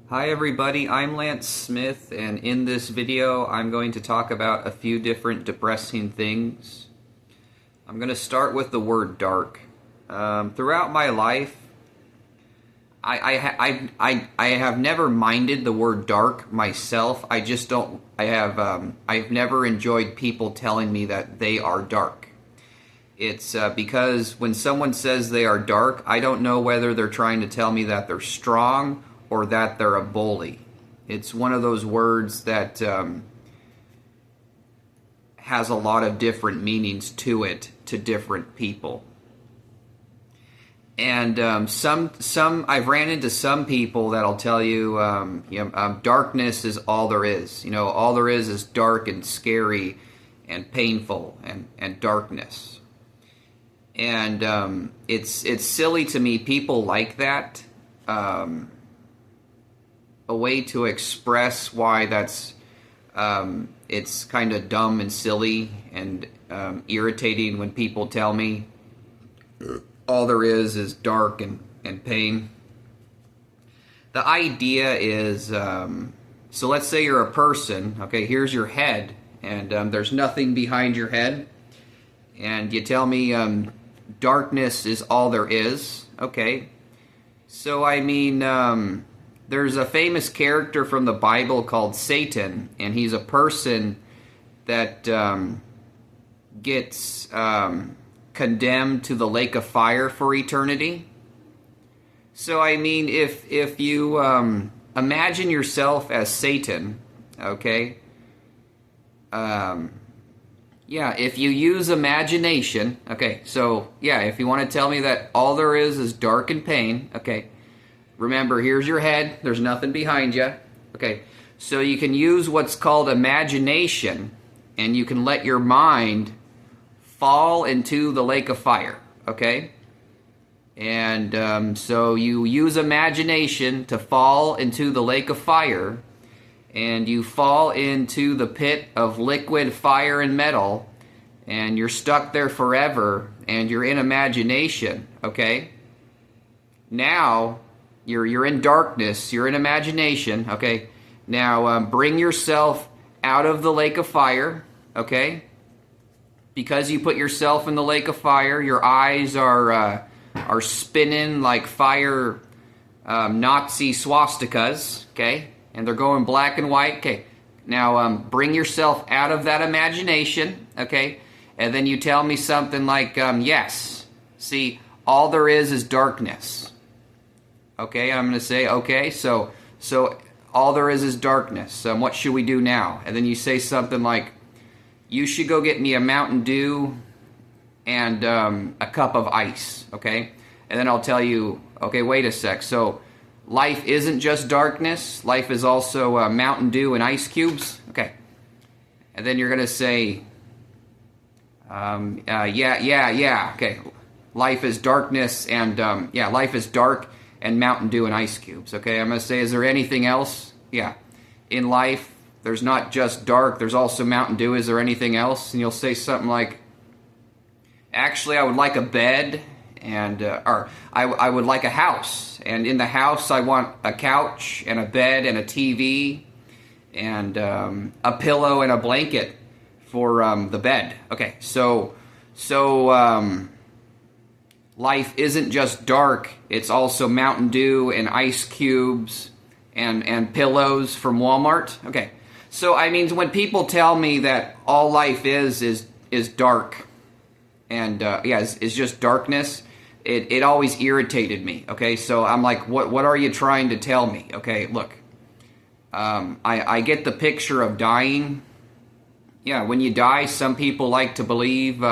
Hi everybody, I'm Lance Smith, and in this video I'm going to talk about a few different depressing things. I'm going to start with the word dark. Throughout my life, I have never minded the word dark myself. I just don't. I've never enjoyed people telling me that they are dark. It's because when someone says they are dark, I don't know whether they're trying to tell me that they're strong or that they're a bully. It's one of those words that has a lot of different meanings to it to different people. And some I've ran into some people that'll tell you, darkness is all there is. You know, all there is dark and scary and painful and darkness. And it's silly to me. People like that. A way to express why that's it's kind of dumb and silly and irritating when people tell me all there is dark and pain. The idea is, so let's say you're a person, okay, here's your head, and there's nothing behind your head, and you tell me darkness is all there is, okay. So, I mean, there's a famous character from the Bible called Satan, and he's a person that gets condemned to the lake of fire for eternity. So, I mean, if you imagine yourself as Satan, okay, if you use imagination, okay, so, yeah, if you want to tell me that all there is dark and pain, okay, remember, here's your head. There's nothing behind you. Okay, so you can use what's called imagination, and you can let your mind fall into the lake of fire, okay? And so you use imagination to fall into the lake of fire, and you fall into the pit of liquid fire and metal, and you're stuck there forever, and you're in imagination, okay? Now, you're in darkness, you're in imagination, okay? Now, bring yourself out of the lake of fire, okay? Because you put yourself in the lake of fire, your eyes are spinning like fire Nazi swastikas, okay? And they're going black and white, okay? Now, bring yourself out of that imagination, okay? And then you tell me something like, yes, see, all there is darkness. Okay, I'm going to say, okay, so all there is darkness. What should we do now? And then you say something like, you should go get me a Mountain Dew and a cup of ice, okay? And then I'll tell you, okay, wait a sec. So life isn't just darkness. Life is also Mountain Dew and ice cubes, okay? And then you're going to say, yeah, okay. Life is darkness and, life is dark and Mountain Dew and ice cubes, okay? I'm going to say, is there anything else? Yeah. In life, there's not just dark, there's also Mountain Dew. Is there anything else? And you'll say something like, actually, I would like a bed, and or I would like a house. And in the house, I want a couch and a bed and a TV and a pillow and a blanket for the bed. Okay, so life isn't just dark, it's also Mountain Dew and ice cubes and pillows from Walmart. Okay, so I mean, when people tell me that all life is dark and is just darkness, it always irritated me. Okay, so I'm like, what are you trying to tell me? Okay, look, I get the picture of dying. Yeah, when you die, some people like to believe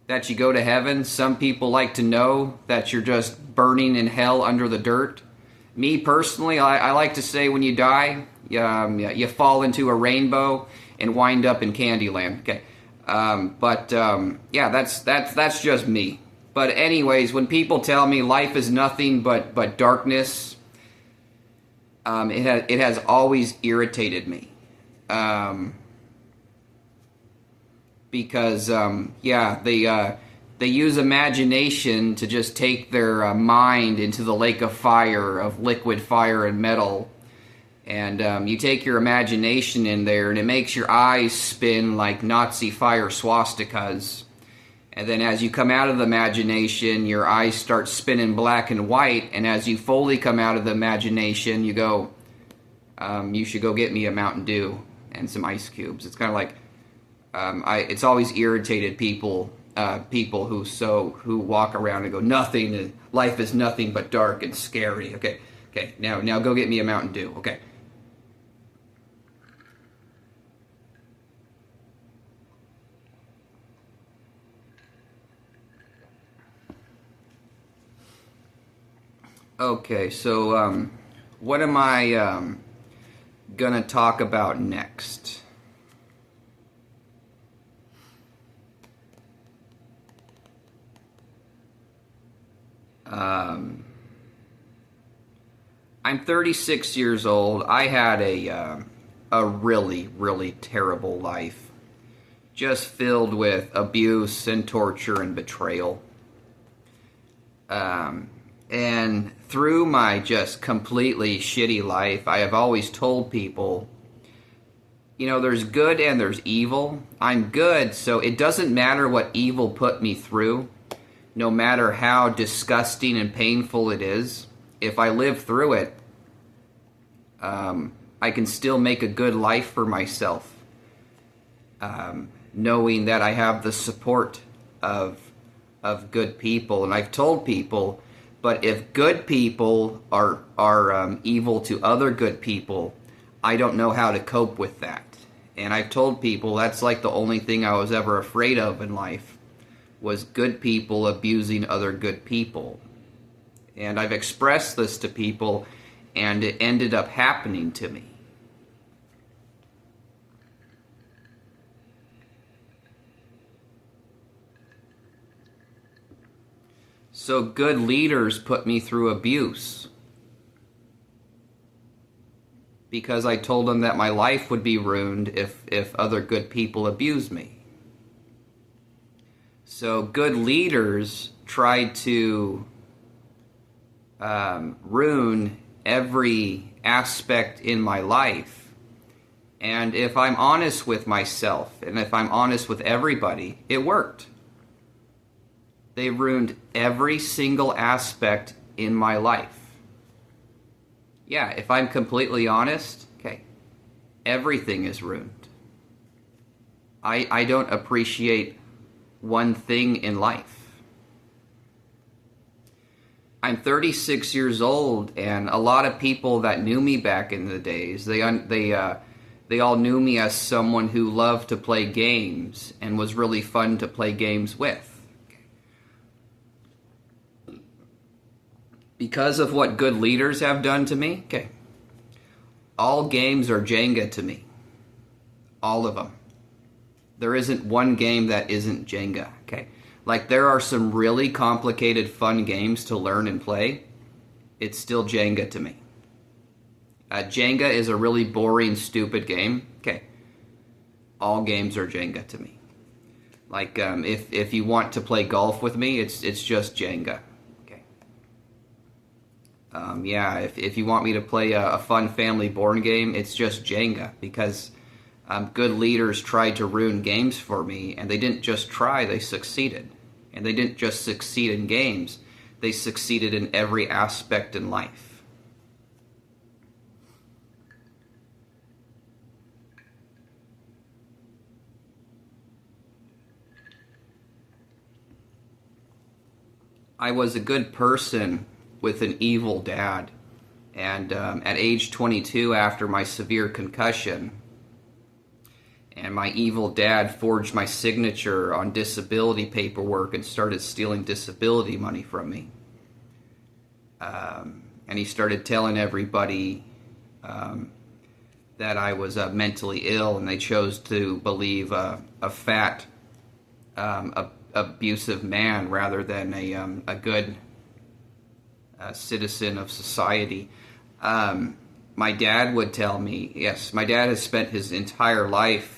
that you go to heaven. Some people like to know that you're just burning in hell under the dirt. Me personally, I like to say when you die, you fall into a rainbow and wind up in Candyland. Okay, that's just me. But anyways, when people tell me life is nothing but darkness, it has always irritated me. Because they use imagination to just take their mind into the lake of fire, of liquid fire and metal. And you take your imagination in there, and it makes your eyes spin like Nazi fire swastikas. And then as you come out of the imagination, your eyes start spinning black and white. And as you fully come out of the imagination, you go, you should go get me a Mountain Dew and some ice cubes. It's kind of like, it's always irritated people who walk around and go, nothing, life is nothing but dark and scary. Okay, now go get me a Mountain Dew. Okay. Okay, so what am I gonna talk about next? I'm 36 years old. I had a really, really terrible life, just filled with abuse and torture and betrayal. And through my just completely shitty life, I have always told people, you know, there's good and there's evil. I'm good, so it doesn't matter what evil put me through, no matter how disgusting and painful it is. If I live through it, I can still make a good life for myself, knowing that I have the support of good people. And I've told people, but if good people are evil to other good people, I don't know how to cope with that. And I've told people that's like the only thing I was ever afraid of in life, was good people abusing other good people. And I've expressed this to people, and it ended up happening to me. So good leaders put me through abuse because I told them that my life would be ruined if other good people abused me. So good leaders tried to ruin every aspect in my life. And if I'm honest with myself, and if I'm honest with everybody, it worked. They ruined every single aspect in my life. Yeah, if I'm completely honest, okay, everything is ruined. I don't appreciate one thing in life. I'm 36 years old, and a lot of people that knew me back in the days, they all knew me as someone who loved to play games and was really fun to play games with. Because of what good leaders have done to me, okay, all games are Jenga to me. All of them. There isn't one game that isn't Jenga, okay? Like, there are some really complicated, fun games to learn and play. It's still Jenga to me. Jenga is a really boring, stupid game, okay? All games are Jenga to me. Like, if you want to play golf with me, it's just Jenga. Yeah, if you want me to play a fun family board game, it's just Jenga, because good leaders tried to ruin games for me, and they didn't just try, they succeeded. And they didn't just succeed in games, they succeeded in every aspect in life. I was a good person with an evil dad. And at age 22, after my severe concussion, and my evil dad forged my signature on disability paperwork and started stealing disability money from me. And he started telling everybody that I was mentally ill, and they chose to believe a fat, abusive man rather than a good citizen of society. My dad would tell me, yes, my dad has spent his entire life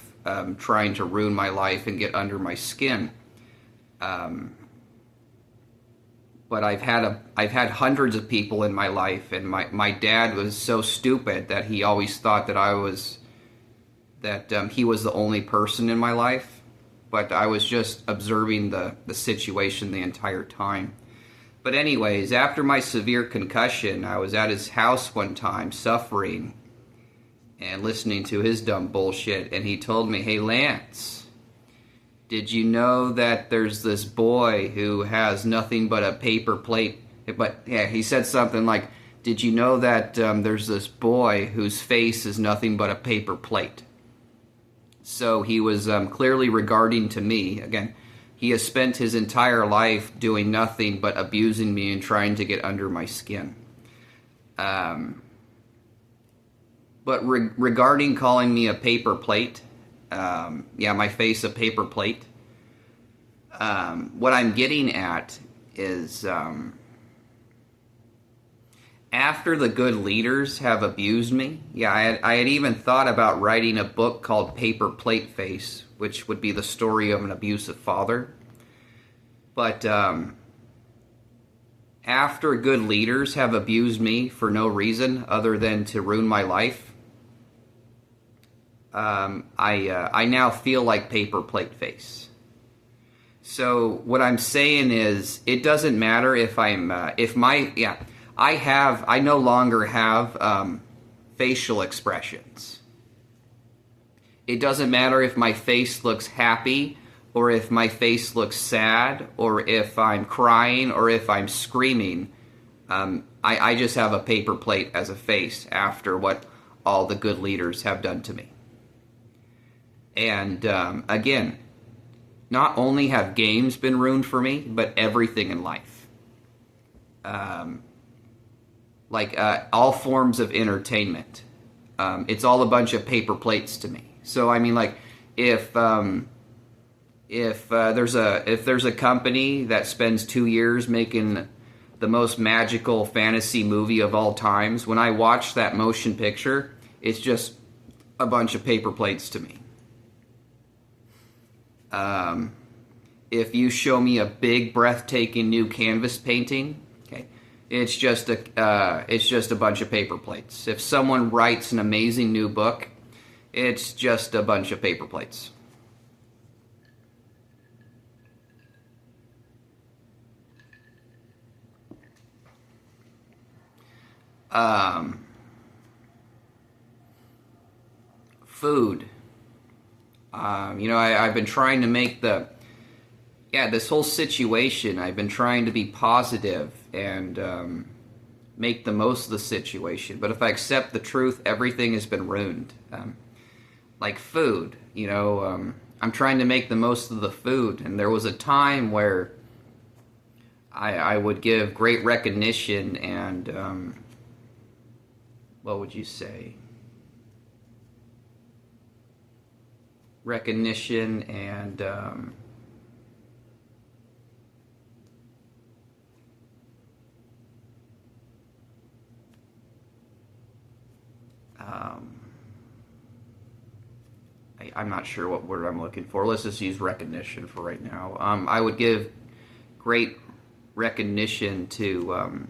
trying to ruin my life and get under my skin. but I've had hundreds of people in my life, and my dad was so stupid that he always thought that he was the only person in my life, but I was just observing the situation the entire time. But anyways, after my severe concussion, I was at his house one time suffering and listening to his dumb bullshit, and he told me, "Hey Lance, did you know that there's this boy who has nothing but a paper plate?" But yeah, he said something like, "Did you know that there's this boy whose face is nothing but a paper plate?" So he was clearly regarding to me, again, he has spent his entire life doing nothing but abusing me and trying to get under my skin. But regarding calling me a paper plate, yeah, my face a paper plate, what I'm getting at is after the good leaders have abused me, yeah, I had even thought about writing a book called Paper Plate Face, which would be the story of an abusive father. But after good leaders have abused me for no reason other than to ruin my life, I now feel like Paper Plate Face. So what I'm saying is, it doesn't matter if I no longer have facial expressions. It doesn't matter if my face looks happy or if my face looks sad or if I'm crying or if I'm screaming. I just have a paper plate as a face after what all the good leaders have done to me. And again, not only have games been ruined for me, but everything in life. All forms of entertainment. It's all a bunch of paper plates to me. So I mean, like, if there's a company that spends 2 years making the most magical fantasy movie of all times, when I watch that motion picture, it's just a bunch of paper plates to me. If you show me a big, breathtaking new canvas painting, okay, it's just a bunch of paper plates. If someone writes an amazing new book, it's just a bunch of paper plates. Food. I've been trying to make this whole situation, I've been trying to be positive and make the most of the situation. But if I accept the truth, everything has been ruined. Like food, I'm trying to make the most of the food. And there was a time where I would give great recognition and, what would you say? Recognition and I'm not sure what word I'm looking for. Let's just use recognition for right now. I would give great recognition to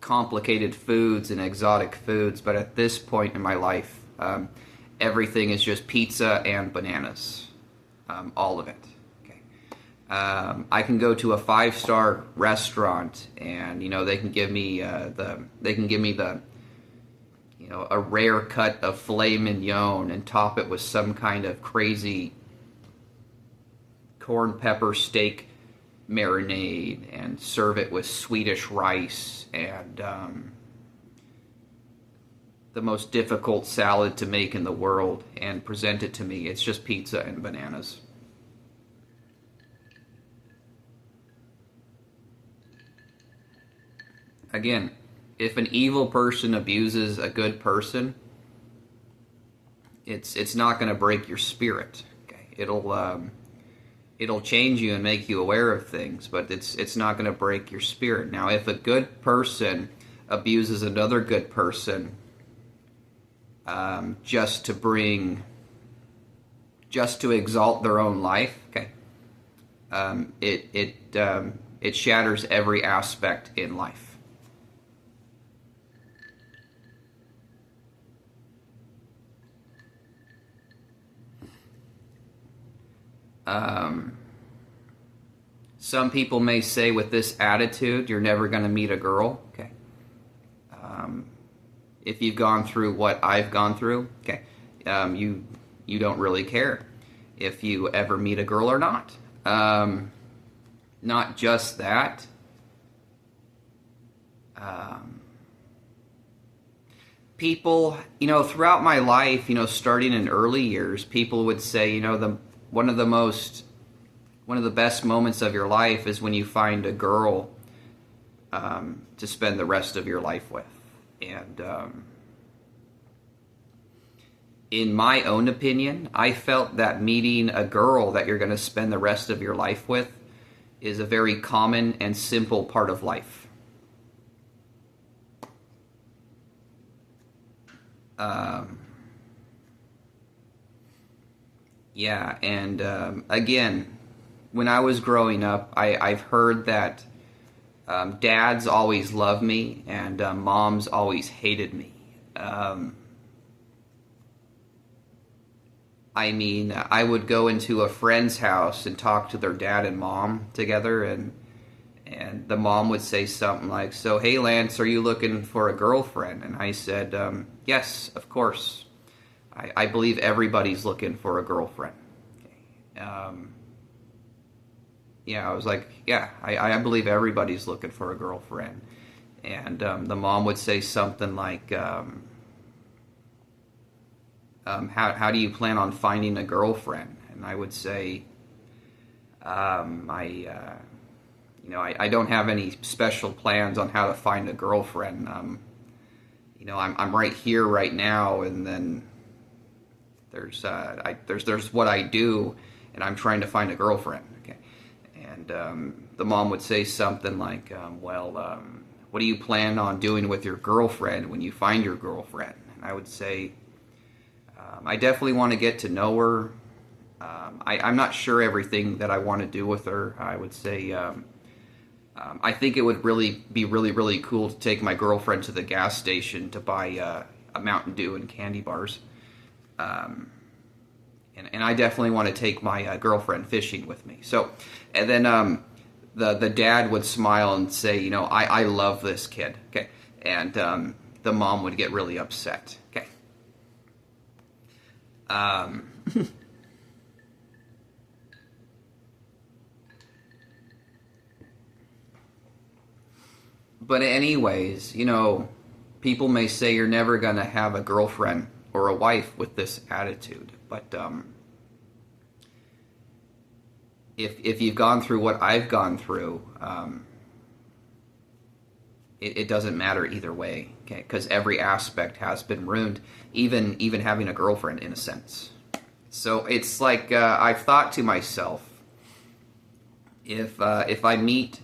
complicated foods and exotic foods, but at this point in my life, everything is just pizza and bananas, all of it. Okay. I can go to a 5-star restaurant, and they can give me a rare cut of filet mignon and top it with some kind of crazy corn pepper steak marinade and serve it with Swedish rice and the most difficult salad to make in the world and present it to me. It's just pizza and bananas. Again, if an evil person abuses a good person, it's not going to break your spirit. Okay? It'll change you and make you aware of things, but it's not going to break your spirit. Now, if a good person abuses another good person, just to exalt their own life, okay, it shatters every aspect in life. Some people may say with this attitude, you're never going to meet a girl. Okay. If you've gone through what I've gone through, okay, you don't really care if you ever meet a girl or not. Not just that. People, throughout my life, starting in early years, people would say, one of the best moments of your life is when you find a girl to spend the rest of your life with. And in my own opinion, I felt that meeting a girl that you're going to spend the rest of your life with is a very common and simple part of life. Yeah, and again, when I was growing up, I've heard that dads always loved me and moms always hated me. I would go into a friend's house and talk to their dad and mom together, and the mom would say something like, "So, hey, Lance, are you looking for a girlfriend?" And I said, "Yes, of course. I believe everybody's looking for a girlfriend." Yeah, I was like, yeah, I believe everybody's looking for a girlfriend. And the mom would say something like, how do you plan on finding a girlfriend? And I would say, I don't have any special plans on how to find a girlfriend. I'm right here right now, and then there's what I do, and I'm trying to find a girlfriend. Okay, and the mom would say something like, what do you plan on doing with your girlfriend when you find your girlfriend? And I would say, I definitely want to get to know her. I'm not sure everything that I want to do with her. I would say, I think it would be really cool to take my girlfriend to the gas station to buy a Mountain Dew and candy bars. And I definitely want to take my girlfriend fishing with me. So, and then the dad would smile and say, I love this kid. Okay, and the mom would get really upset. Okay. But anyways, people may say you're never going to have a girlfriend or a wife with this attitude. But if you've gone through what I've gone through, it doesn't matter either way, okay? Because every aspect has been ruined, even having a girlfriend in a sense. So it's like I've thought to myself, if I meet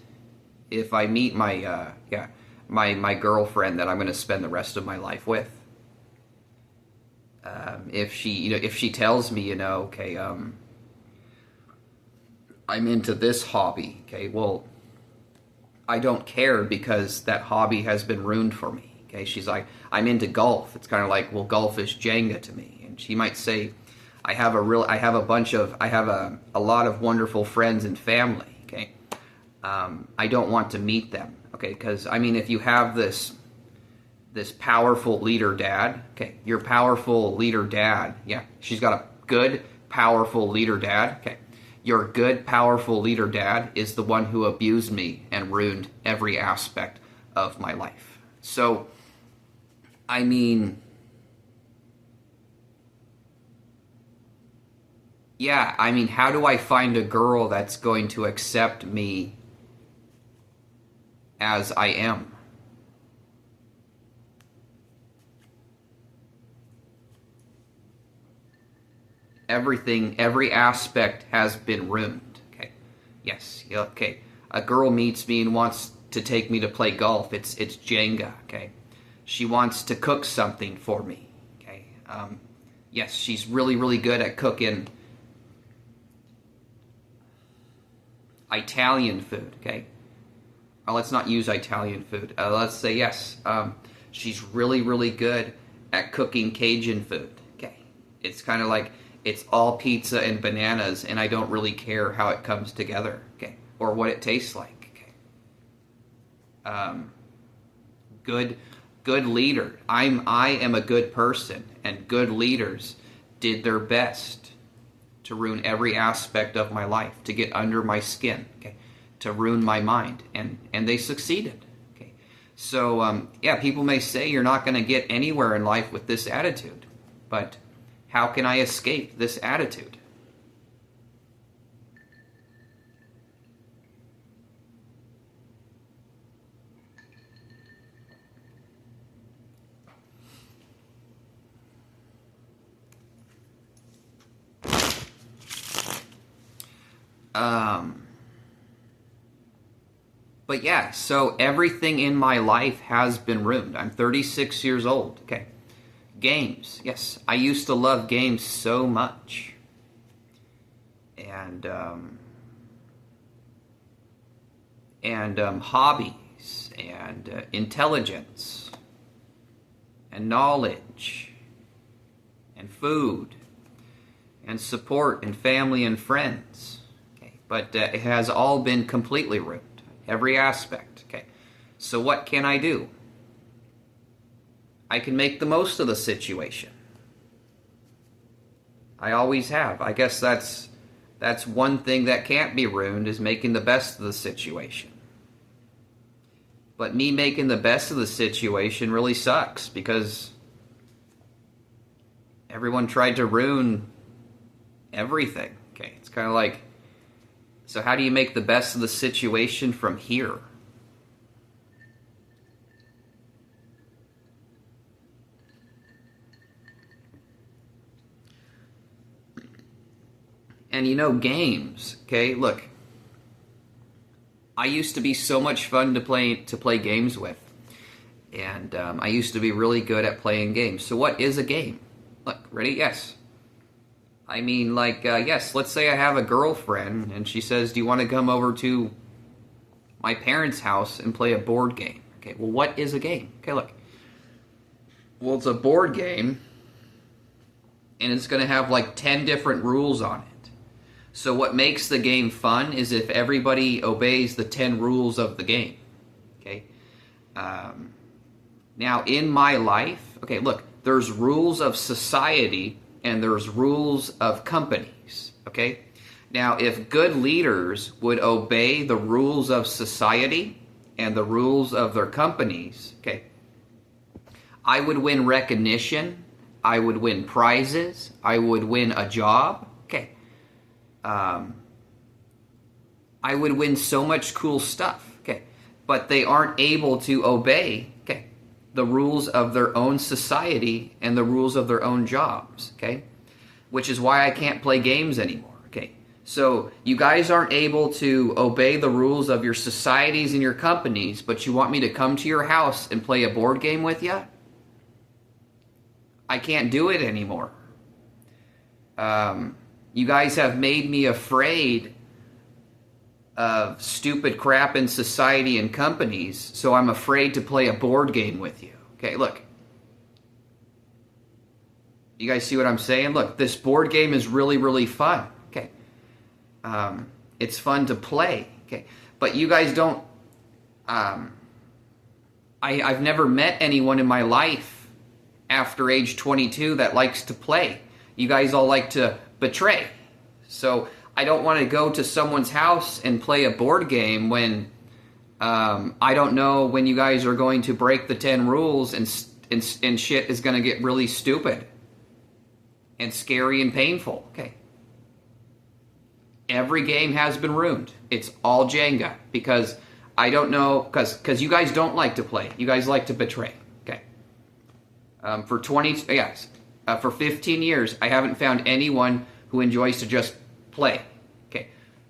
my girlfriend that I'm going to spend the rest of my life with, if she tells me, okay, I'm into this hobby, okay, well, I don't care because that hobby has been ruined for me. Okay, she's like, I'm into golf. It's kind of like, well, golf is Jenga to me. And she might say, I have a lot of wonderful friends and family. Okay, I don't want to meet them. Okay, because if you have this powerful leader dad, okay, your powerful leader dad, yeah, she's got a good, powerful leader dad. Okay, your good, powerful leader dad is the one who abused me and ruined every aspect of my life. So, how do I find a girl that's going to accept me as I am? Every aspect has been ruined. Okay, yes, okay. A girl meets me and wants to take me to play golf. It's Jenga. Okay, she wants to cook something for me. Okay, yes, she's really good at cooking Italian food. Okay, let's not use Italian food. Let's say yes. She's really, really good at cooking Cajun food. Okay, it's kind of like it's all pizza and bananas, and I don't really care how it comes together. Okay, or what it tastes like. Okay. Good leader. I am a good person, and good leaders did their best to ruin every aspect of my life, to get under my skin, okay, to ruin my mind, and they succeeded. Okay, so yeah, people may say you're not going to get anywhere in life with this attitude, but how can I escape this attitude? But yeah, so everything in my life has been ruined. I'm 36 years old. Okay. Games. Yes, I used to love games so much. And hobbies and intelligence and knowledge and food and support and family and friends. Okay. But it has all been completely ruined. Every aspect. Okay. So what can I do? I can make the most of the situation. I always have. I guess that's one thing that can't be ruined, is making the best of the situation. But me making the best of the situation really sucks, because everyone tried to ruin everything. Okay, it's kind of like, so how do you make the best of the situation from here? And you know, games, okay, look, I used to be so much fun to play games with. And I used to be really good at playing games. So what is a game? Look, ready? Yes. I mean, like, yes, let's say I have a girlfriend, and she says, do you want to come over to my parents' house and play a board game? Okay, well, what is a game? Okay, look. Well, it's a board game, and it's going to have, like, 10 different rules on it. So what makes the game fun is if everybody obeys the 10 rules of the game. Okay? Now, in my life, okay, look, there's rules of society, and there's rules of companies, okay? Now, if good leaders would obey the rules of society and the rules of their companies, okay, I would win recognition, I would win prizes, I would win a job, okay? I would win so much cool stuff, okay? But they aren't able to obey, okay, the rules of their own society and the rules of their own jobs, okay? Which is why I can't play games anymore, okay? So you guys aren't able to obey the rules of your societies and your companies, but you want me to come to your house and play a board game with you? I can't do it anymore. You guys have made me afraid of stupid crap in society and companies, so I'm afraid to play a board game with you. Okay, look. You guys see what I'm saying? Look, this board game is really, really fun. Okay. It's fun to play. Okay. But you guys don't... I've never met anyone in my life after age 22 that likes to play. You guys all like to betray. So I don't want to go to someone's house and play a board game when I don't know when you guys are going to break the 10 rules and shit is going to get really stupid and scary and painful. Okay. Every game has been ruined. It's all Jenga because I don't know, because you guys don't like to play. You guys like to betray. Okay. For 15 years, I haven't found anyone who enjoys to just play. Okay.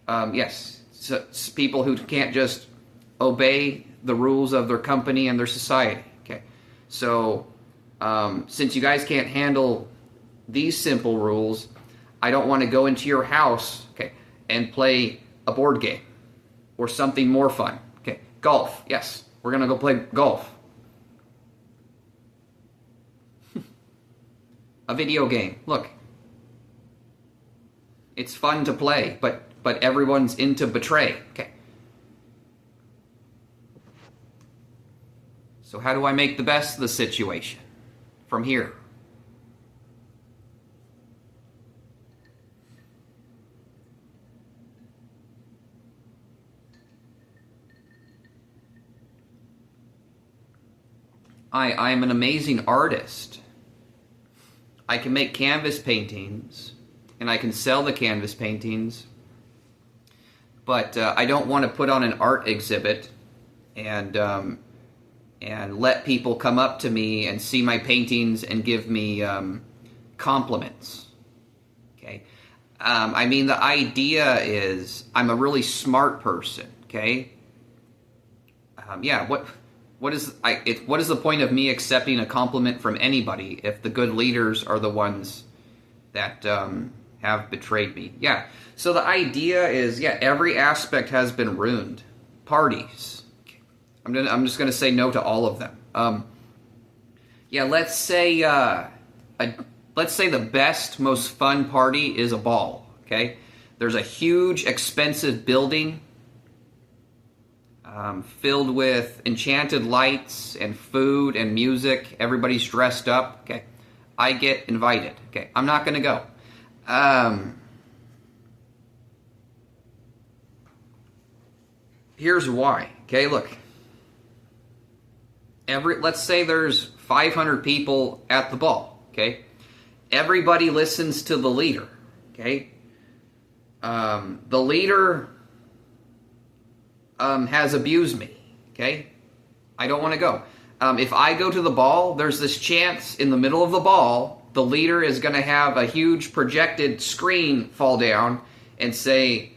Yes. So, people who can't just obey the rules of their company and their society. Okay. So, since you guys can't handle these simple rules, I don't want to go into your house, okay, and play a board game or something more fun. Okay. Golf. Yes, we're gonna go play golf. A video game. Look, it's fun to play, but everyone's into betray. Okay. So how do I make the best of the situation from here? I'm an amazing artist. I can make canvas paintings, and I can sell the canvas paintings, but I don't want to put on an art exhibit and let people come up to me and see my paintings and give me compliments. Okay, I mean, the idea is I'm a really smart person. Okay, yeah. What is the point of me accepting a compliment from anybody if the good leaders are the ones that have betrayed me? Yeah. So the idea is, yeah, every aspect has been ruined. Parties. I'm just gonna say no to all of them. Yeah. Let's say the best, most fun party is a ball. Okay. There's a huge, expensive building. Filled with enchanted lights and food and music. Everybody's dressed up. Okay, I get invited. Okay, I'm not going to go. Here's why. Okay, look. Let's say there's 500 people at the ball. Okay, everybody listens to the leader. Okay, the leader has abused me, okay? I don't want to go. If I go to the ball, there's this chance in the middle of the ball, the leader is going to have a huge projected screen fall down and say,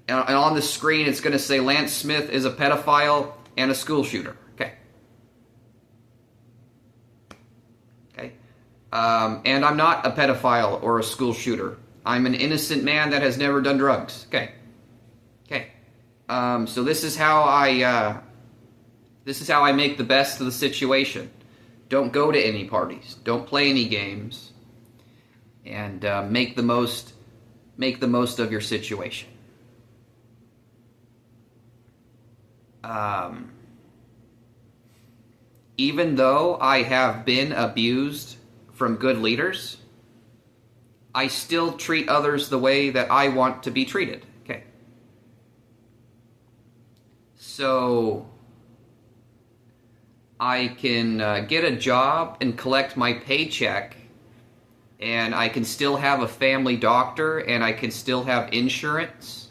and on the screen it's going to say Lance Smith is a pedophile and a school shooter, okay? Okay? And I'm not a pedophile or a school shooter. I'm an innocent man that has never done drugs, okay? Okay. So this is how I make the best of the situation. Don't go to any parties. Don't play any games. And make the most of your situation. Even though I have been abused from good leaders, I still treat others the way that I want to be treated. Okay. So I can get a job and collect my paycheck, and I can still have a family doctor, and I can still have insurance.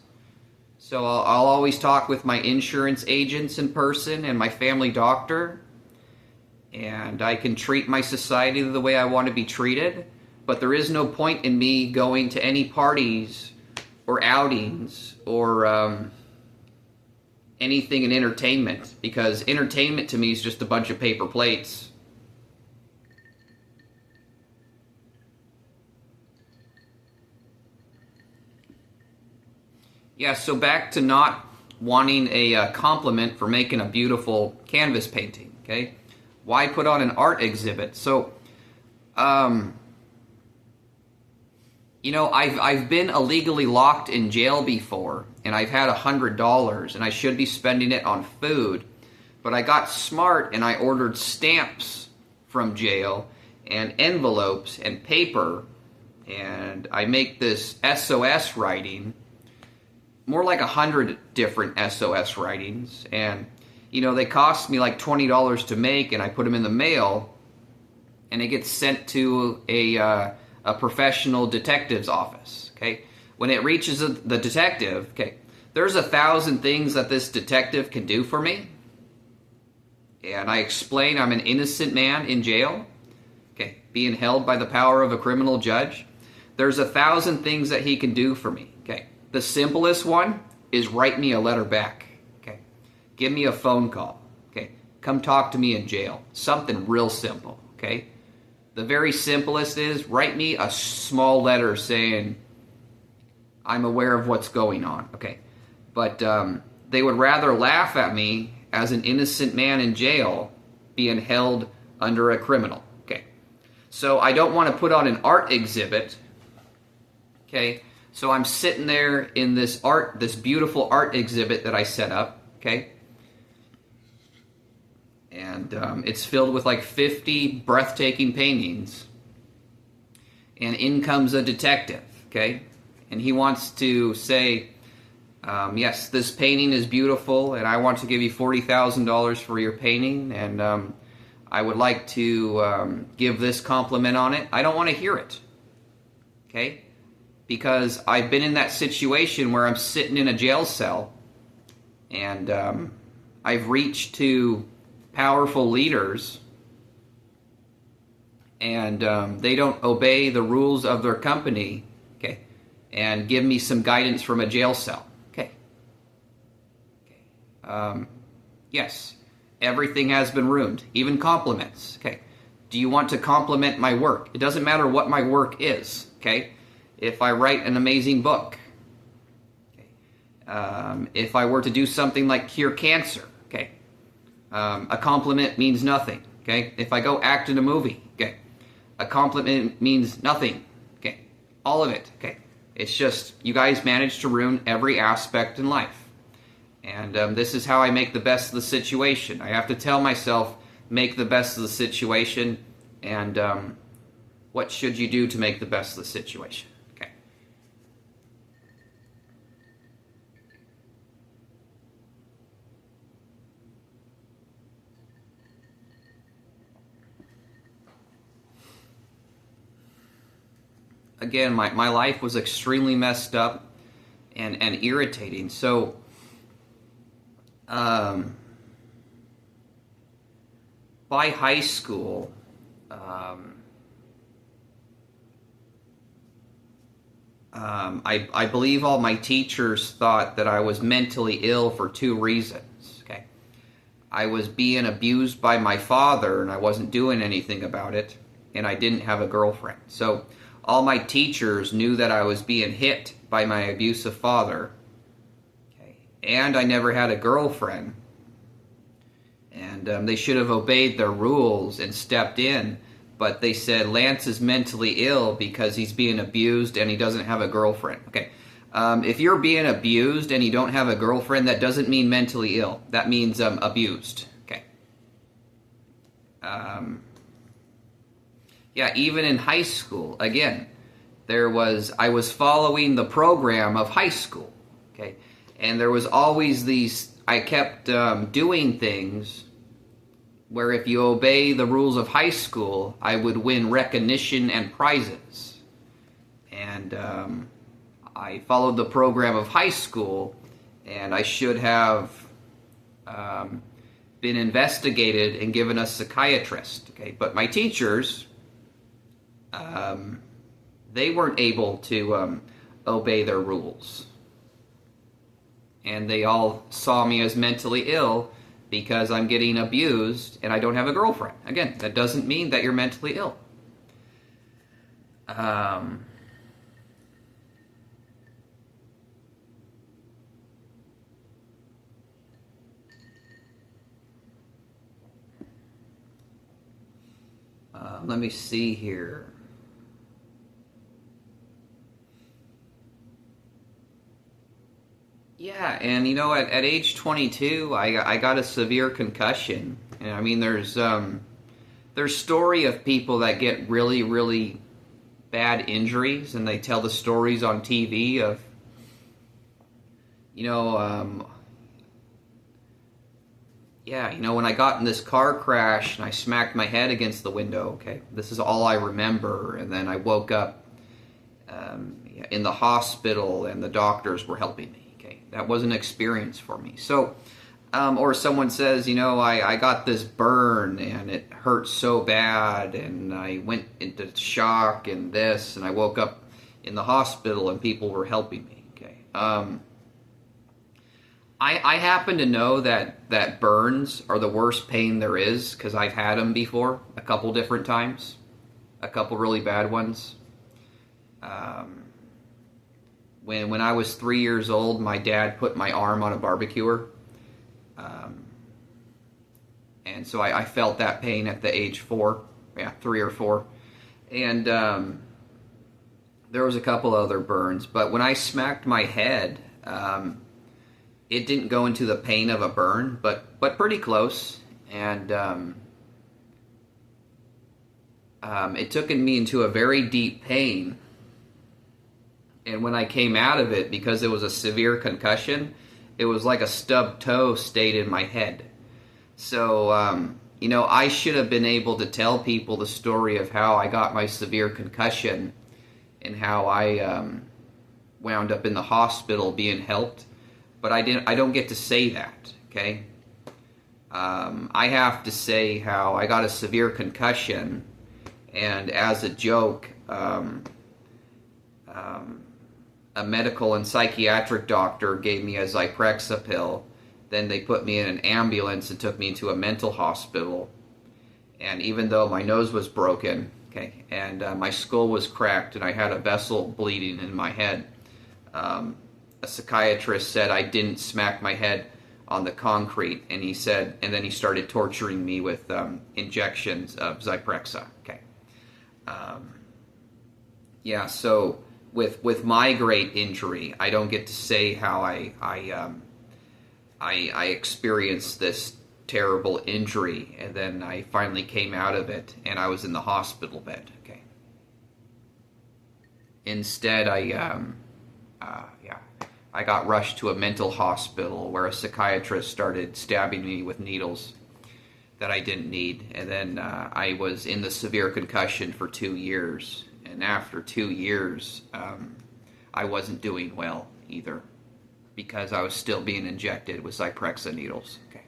So I'll always talk with my insurance agents in person and my family doctor, and I can treat my society the way I want to be treated, but there is no point in me going to any parties or outings or anything in entertainment, because entertainment to me is just a bunch of paper plates. Yeah, so back to not wanting a compliment for making a beautiful canvas painting, okay? Why put on an art exhibit? So, you know, I've been illegally locked in jail before, and I've had $100, and I should be spending it on food. But I got smart, and I ordered stamps from jail, and envelopes, and paper, and I make this SOS writing, more like 100 different SOS writings, and, you know, they cost me like $20 to make, and I put them in the mail, and it gets sent to a professional detective's office, okay? When it reaches the detective, okay, there's 1,000 things that this detective can do for me. And I explain I'm an innocent man in jail, okay, being held by the power of a criminal judge. There's 1,000 things that he can do for me, okay? The simplest one is write me a letter back, okay? Give me a phone call, okay? Come talk to me in jail. Something real simple, okay? The very simplest is write me a small letter saying I'm aware of what's going on. Okay, but they would rather laugh at me as an innocent man in jail being held under a criminal. Okay, so I don't want to put on an art exhibit. Okay, so I'm sitting there in this beautiful art exhibit that I set up. Okay, and it's filled with like 50 breathtaking paintings. And in comes a detective. Okay, and he wants to say, yes, this painting is beautiful, and I want to give you $40,000 for your painting, and I would like to give this compliment on it. I don't want to hear it, okay? Because I've been in that situation where I'm sitting in a jail cell, and I've reached to powerful leaders, and they don't obey the rules of their company, okay, and give me some guidance from a jail cell. Yes, everything has been ruined, even compliments. Okay, do you want to compliment my work? It doesn't matter what my work is. Okay, if I write an amazing book, okay, if I were to do something like cure cancer, okay, a compliment means nothing. Okay, if I go act in a movie, okay, a compliment means nothing. Okay, all of it. Okay, it's just you guys manage to ruin every aspect in life. And this is how I make the best of the situation. I have to tell myself, make the best of the situation, and what should you do to make the best of the situation? Okay. Again, my life was extremely messed up and irritating. So, by high school, I believe all my teachers thought that I was mentally ill for two reasons. Okay, I was being abused by my father, and I wasn't doing anything about it, and I didn't have a girlfriend. So all my teachers knew that I was being hit by my abusive father, okay, and I never had a girlfriend. And they should have obeyed their rules and stepped in, but they said Lance is mentally ill because he's being abused and he doesn't have a girlfriend. Okay, if you're being abused and you don't have a girlfriend, that doesn't mean mentally ill. That means abused. Okay. Yeah, even in high school, again, I was following the program of high school. Okay, and there was always I kept doing things where if you obey the rules of high school, I would win recognition and prizes. And I followed the program of high school, and I should have been investigated and given a psychiatrist. Okay, but my teachers, they weren't able to obey their rules. And they all saw me as mentally ill because I'm getting abused and I don't have a girlfriend. Again, that doesn't mean that you're mentally ill. Let me see here. Yeah, and at age 22, I got a severe concussion. And I mean, there's story of people that get really, really bad injuries, and they tell the stories on TV of, when I got in this car crash and I smacked my head against the window. Okay, this is all I remember, and then I woke up in the hospital, and the doctors were helping me. That was an experience for me. So, or someone says, I got this burn and it hurt so bad and I went into shock and this, and I woke up in the hospital and people were helping me. Okay. I happen to know that burns are the worst pain there is because I've had them before a couple different times, a couple really bad ones. When I was 3 years old, my dad put my arm on a barbecuer. and so I felt that pain at the age 4, yeah, 3 or 4, and there was a couple other burns, but when I smacked my head, it didn't go into the pain of a burn, but pretty close, and it took me into a very deep pain. And when I came out of it, because it was a severe concussion, it was like a stubbed toe stayed in my head. So, I should have been able to tell people the story of how I got my severe concussion and how I wound up in the hospital being helped. But I don't get to say that, okay? I have to say how I got a severe concussion, and as a joke, a medical and psychiatric doctor gave me a Zyprexa pill. Then they put me in an ambulance and took me into a mental hospital. And even though my nose was broken, okay, and my skull was cracked and I had a vessel bleeding in my head, a psychiatrist said I didn't smack my head on the concrete, and then he started torturing me with injections of Zyprexa. Okay. So with my great injury, I don't get to say how I experienced this terrible injury, and then I finally came out of it, and I was in the hospital bed. Okay. Instead, I got rushed to a mental hospital where a psychiatrist started stabbing me with needles that I didn't need, and then I was in the severe concussion for 2 years. And after 2 years, I wasn't doing well either, because I was still being injected with Zyprexa needles. Okay.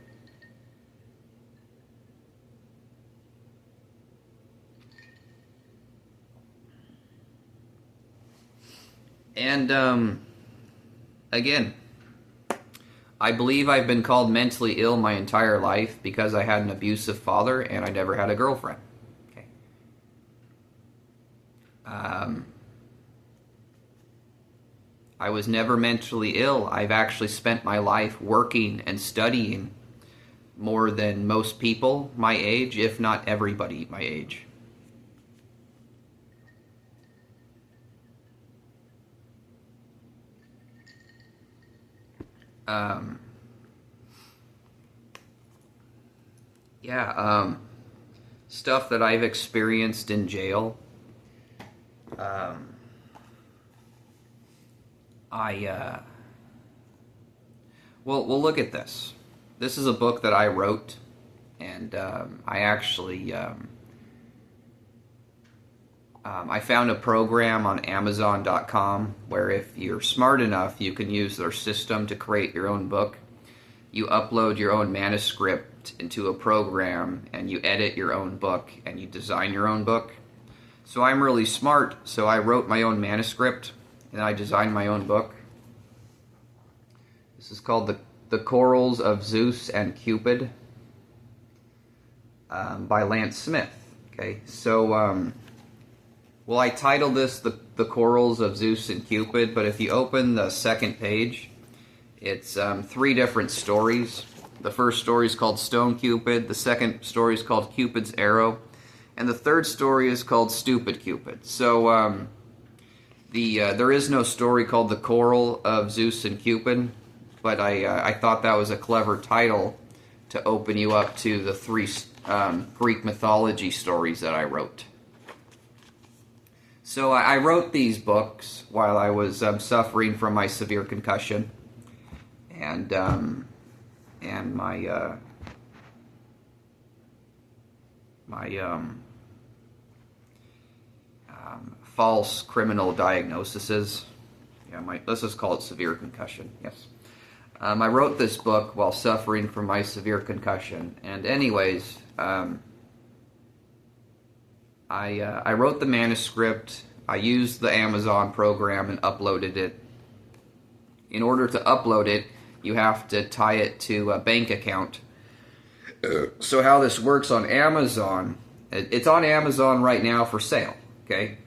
And again, I believe I've been called mentally ill my entire life because I had an abusive father and I never had a girlfriend. Okay. I was never mentally ill. I've actually spent my life working and studying more than most people my age, if not everybody my age. Stuff that I've experienced in jail. Well, look at this. This is a book that I wrote, and I actually I found a program on Amazon.com where if you're smart enough, you can use their system to create your own book. You upload your own manuscript into a program, and you edit your own book, and you design your own book. So I'm really smart, so I wrote my own manuscript, and I designed my own book. This is called The Corals of Zeus and Cupid by Lance Smith. Okay, so well, I titled this the Corals of Zeus and Cupid, but if you open the second page, it's 3 different stories. The first story is called Stone Cupid, the second story is called Cupid's Arrow, and the third story is called Stupid Cupid. So there is no story called The Coral of Zeus and Cupid, but I thought that was a clever title to open you up to the 3 Greek mythology stories that I wrote. So I wrote these books while I was suffering from my severe concussion, and my false criminal diagnoses. Let's just call it severe concussion. Yes. I wrote this book while suffering from my severe concussion, and anyways, I wrote the manuscript. I used the Amazon program and uploaded it. In order to upload it, you have to tie it to a bank account. So how this works on Amazon, it's on Amazon right now for sale, okay?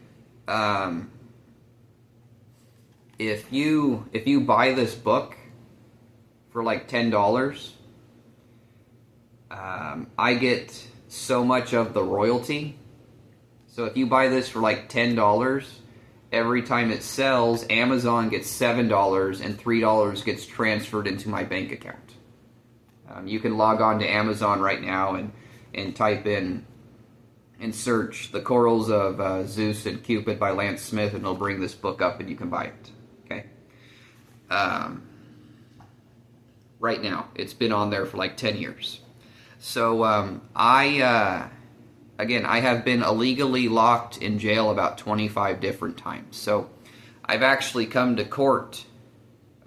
If you buy this book for like $10, I get so much of the royalty. So if you buy this for like $10, every time it sells, Amazon gets $7 and $3 gets transferred into my bank account. You can log on to Amazon right now and type in and search The Corals of Zeus and Cupid by Lance Smith, and it'll bring this book up and you can buy it. Okay. Right now, it's been on there for like 10 years. So again, I have been illegally locked in jail about 25 different times. So I've actually come to court.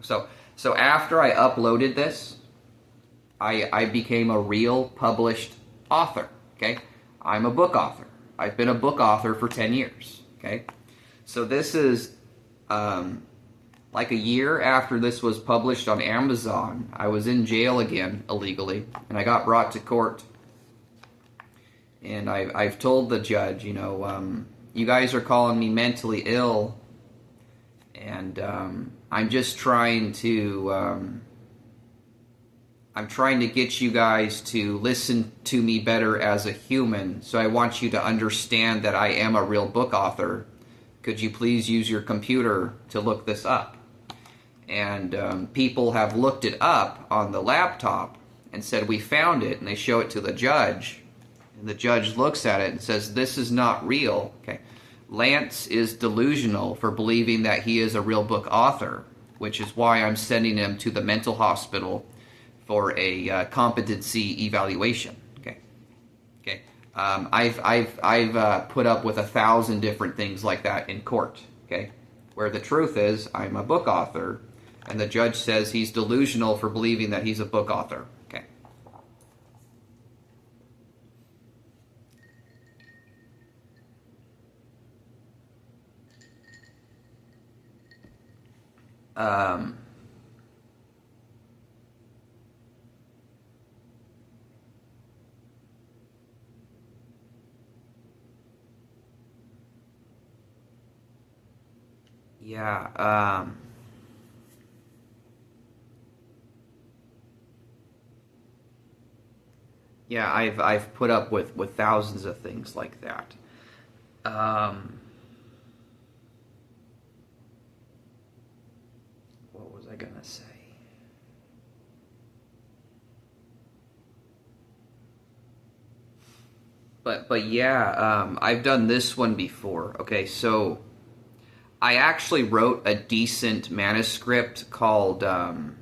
So after I uploaded this, I became a real published author. Okay, I'm a book author. I've been a book author for 10 years. Okay, so this is like a year after this was published on Amazon. I was in jail again illegally, and I got brought to court. And I've told the judge, you guys are calling me mentally ill, and I'm just trying to get you guys to listen to me better as a human. So I want you to understand that I am a real book author. Could you please use your computer to look this up? And people have looked it up on the laptop and said, we found it, and they show it to the judge. And the judge looks at it and says, this is not real. Okay, Lance is delusional for believing that he is a real book author, which is why I'm sending him to the mental hospital for a competency evaluation. Okay. I've put up with 1,000 different things like that in court. Okay, where the truth is, I'm a book author, and the judge says he's delusional for believing that he's a book author. Okay. Yeah, yeah, I've put up with thousands of things like that. Um, what was I gonna say? But yeah, I've done this one before. Okay, so I actually wrote a decent manuscript called The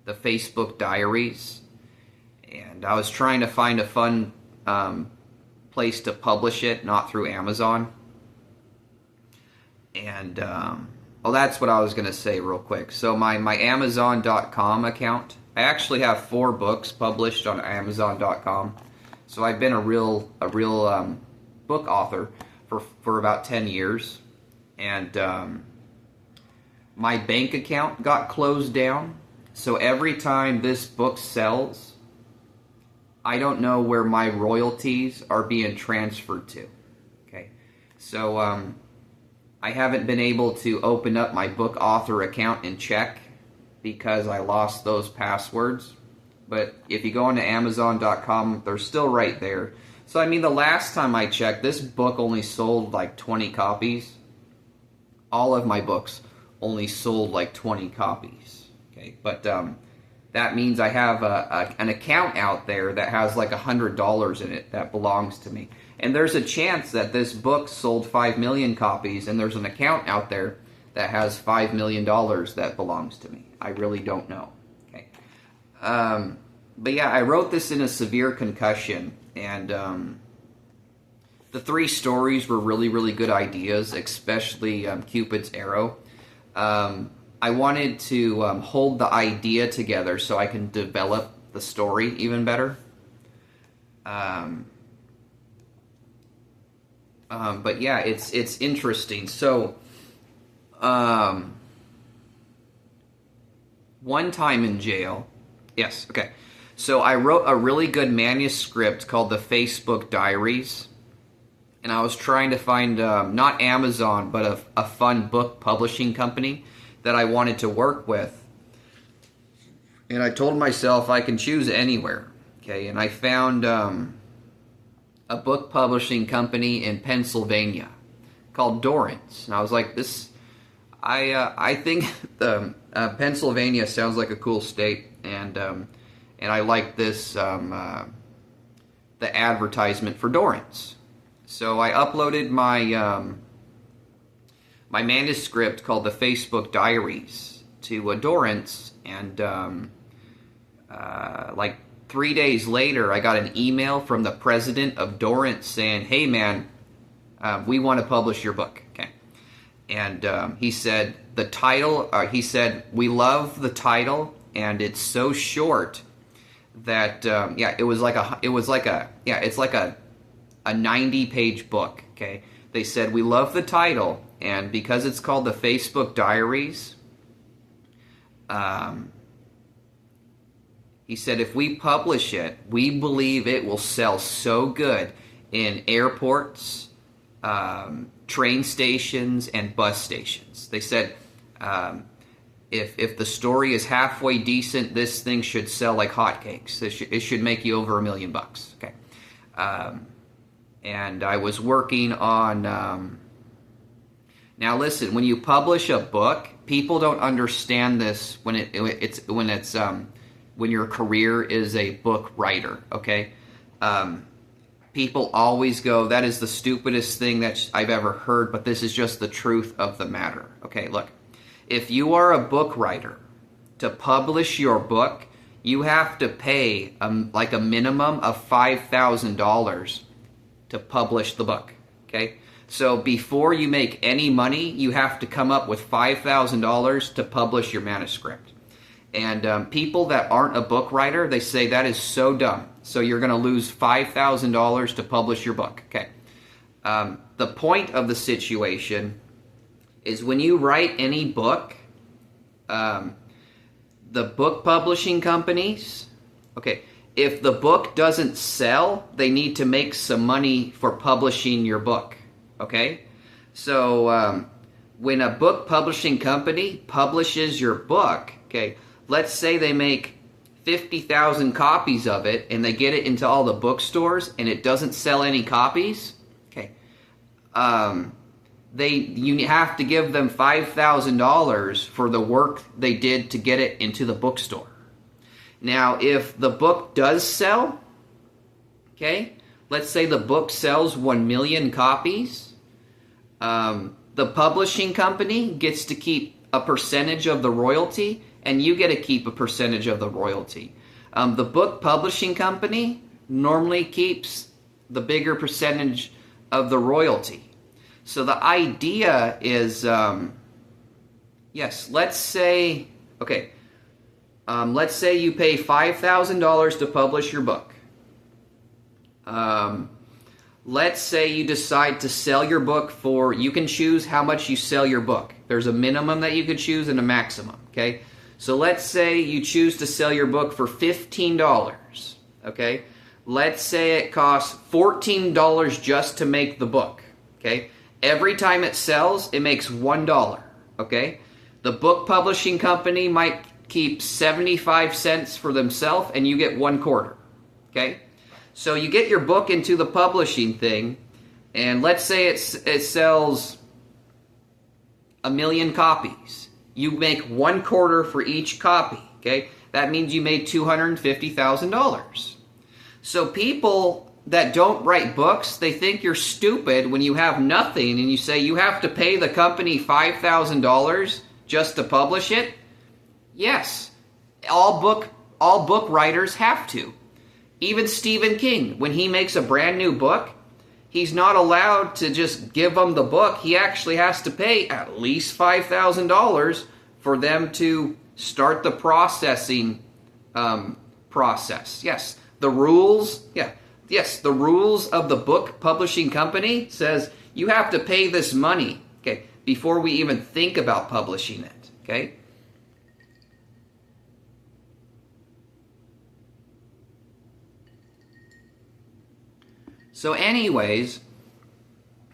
Facebook Diaries, and I was trying to find a fun place to publish it, not through Amazon. And oh, that's what I was going to say real quick. So my Amazon.com account, I actually have 4 books published on Amazon.com. So I've been a real book author for about 10 years. And my bank account got closed down. So every time this book sells, I don't know where my royalties are being transferred to. Okay, so I haven't been able to open up my book author account and check because I lost those passwords. But if you go onto Amazon.com, they're still right there. So I mean, the last time I checked, this book only sold like 20 copies. All of my books only sold like 20 copies. Okay, but that means I have an account out there that has like $100 in it that belongs to me. And there's a chance that this book sold 5 million copies, and there's an account out there that has $5 million that belongs to me. I really don't know. Okay, but yeah, I wrote this in a severe concussion, and the 3 stories were really, really good ideas, especially Cupid's arrow. I wanted to hold the idea together so I can develop the story even better. But yeah, it's interesting. So, one time in jail, yes, okay. So I wrote a really good manuscript called The Facebook Diaries. And I was trying to find, not Amazon, but a fun book publishing company that I wanted to work with. And I told myself I can choose anywhere. Okay, and I found a book publishing company in Pennsylvania called Dorrance, and I was like, I think the Pennsylvania sounds like a cool state, and I like this the advertisement for Dorrance. So I uploaded my my manuscript called the Facebook Diaries to Dorrance, and like 3 days later, I got an email from the president of Dorrance saying, "Hey, man, we want to publish your book." Okay, and he said the title. He said, "We love the title, and it's so short that it's like a 90-page book." Okay, they said, "We love the title, and because it's called the Facebook Diaries." He said, if we publish it, we believe it will sell so good in airports, train stations, and bus stations. They said, if the story is halfway decent, this thing should sell like hotcakes. It should make you over $1 million. Okay, and I was working on. Now listen, when you publish a book, people don't understand this when your career is a book writer, okay? People always go, that is the stupidest thing that I've ever heard, but this is just the truth of the matter. Okay, look, if you are a book writer, to publish your book, you have to pay like a minimum of $5,000 to publish the book, okay? So before you make any money, you have to come up with $5,000 to publish your manuscript. And people that aren't a book writer, they say that is so dumb. So you're going to lose $5,000 to publish your book. Okay. The point of the situation is when you write any book, the book publishing companies, okay, if the book doesn't sell, they need to make some money for publishing your book. Okay. So when a book publishing company publishes your book, okay, let's say they make 50,000 copies of it and they get it into all the bookstores and it doesn't sell any copies. Okay, you have to give them $5,000 for the work they did to get it into the bookstore. Now, if the book does sell, okay, let's say the book sells 1 million copies, the publishing company gets to keep a percentage of the royalty, and you get to keep a percentage of the royalty. The book publishing company normally keeps the bigger percentage of the royalty. So the idea is, yes, let's say, okay, let's say you pay $5,000 to publish your book. Let's say you decide to sell your book for, you can choose how much you sell your book. There's a minimum that you could choose and a maximum, okay? So let's say you choose to sell your book for $15, okay? Let's say it costs $14 just to make the book, okay? Every time it sells, it makes $1, okay? The book publishing company might keep 75 cents for themselves and you get 1/4, okay? So you get your book into the publishing thing, and let's say it sells 1 million copies. You make 1/4 for each copy, okay? That means you made $250,000. So people that don't write books, they think you're stupid when you have nothing and you say you have to pay the company $5,000 just to publish it. Yes, all book writers have to. Even Stephen King, when he makes a brand new book, he's not allowed to just give them the book. He actually has to pay at least $5,000 for them to start the processing process. Yes, the rules, the rules of the book publishing company says you have to pay this money, okay, before we even think about publishing it, okay? So anyways,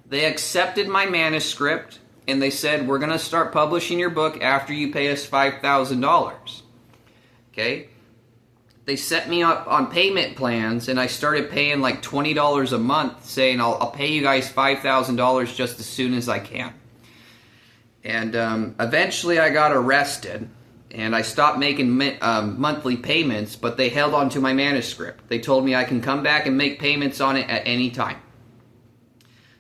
they accepted my manuscript and they said, we're going to start publishing your book after you pay us $5,000. Okay? they set me up on payment plans, and I started paying like $20 a month, saying I'll pay you guys $5,000 just as soon as I can. And eventually I got arrested, and I stopped making monthly payments, but they held on to my manuscript. They told me I can come back and make payments on it at any time.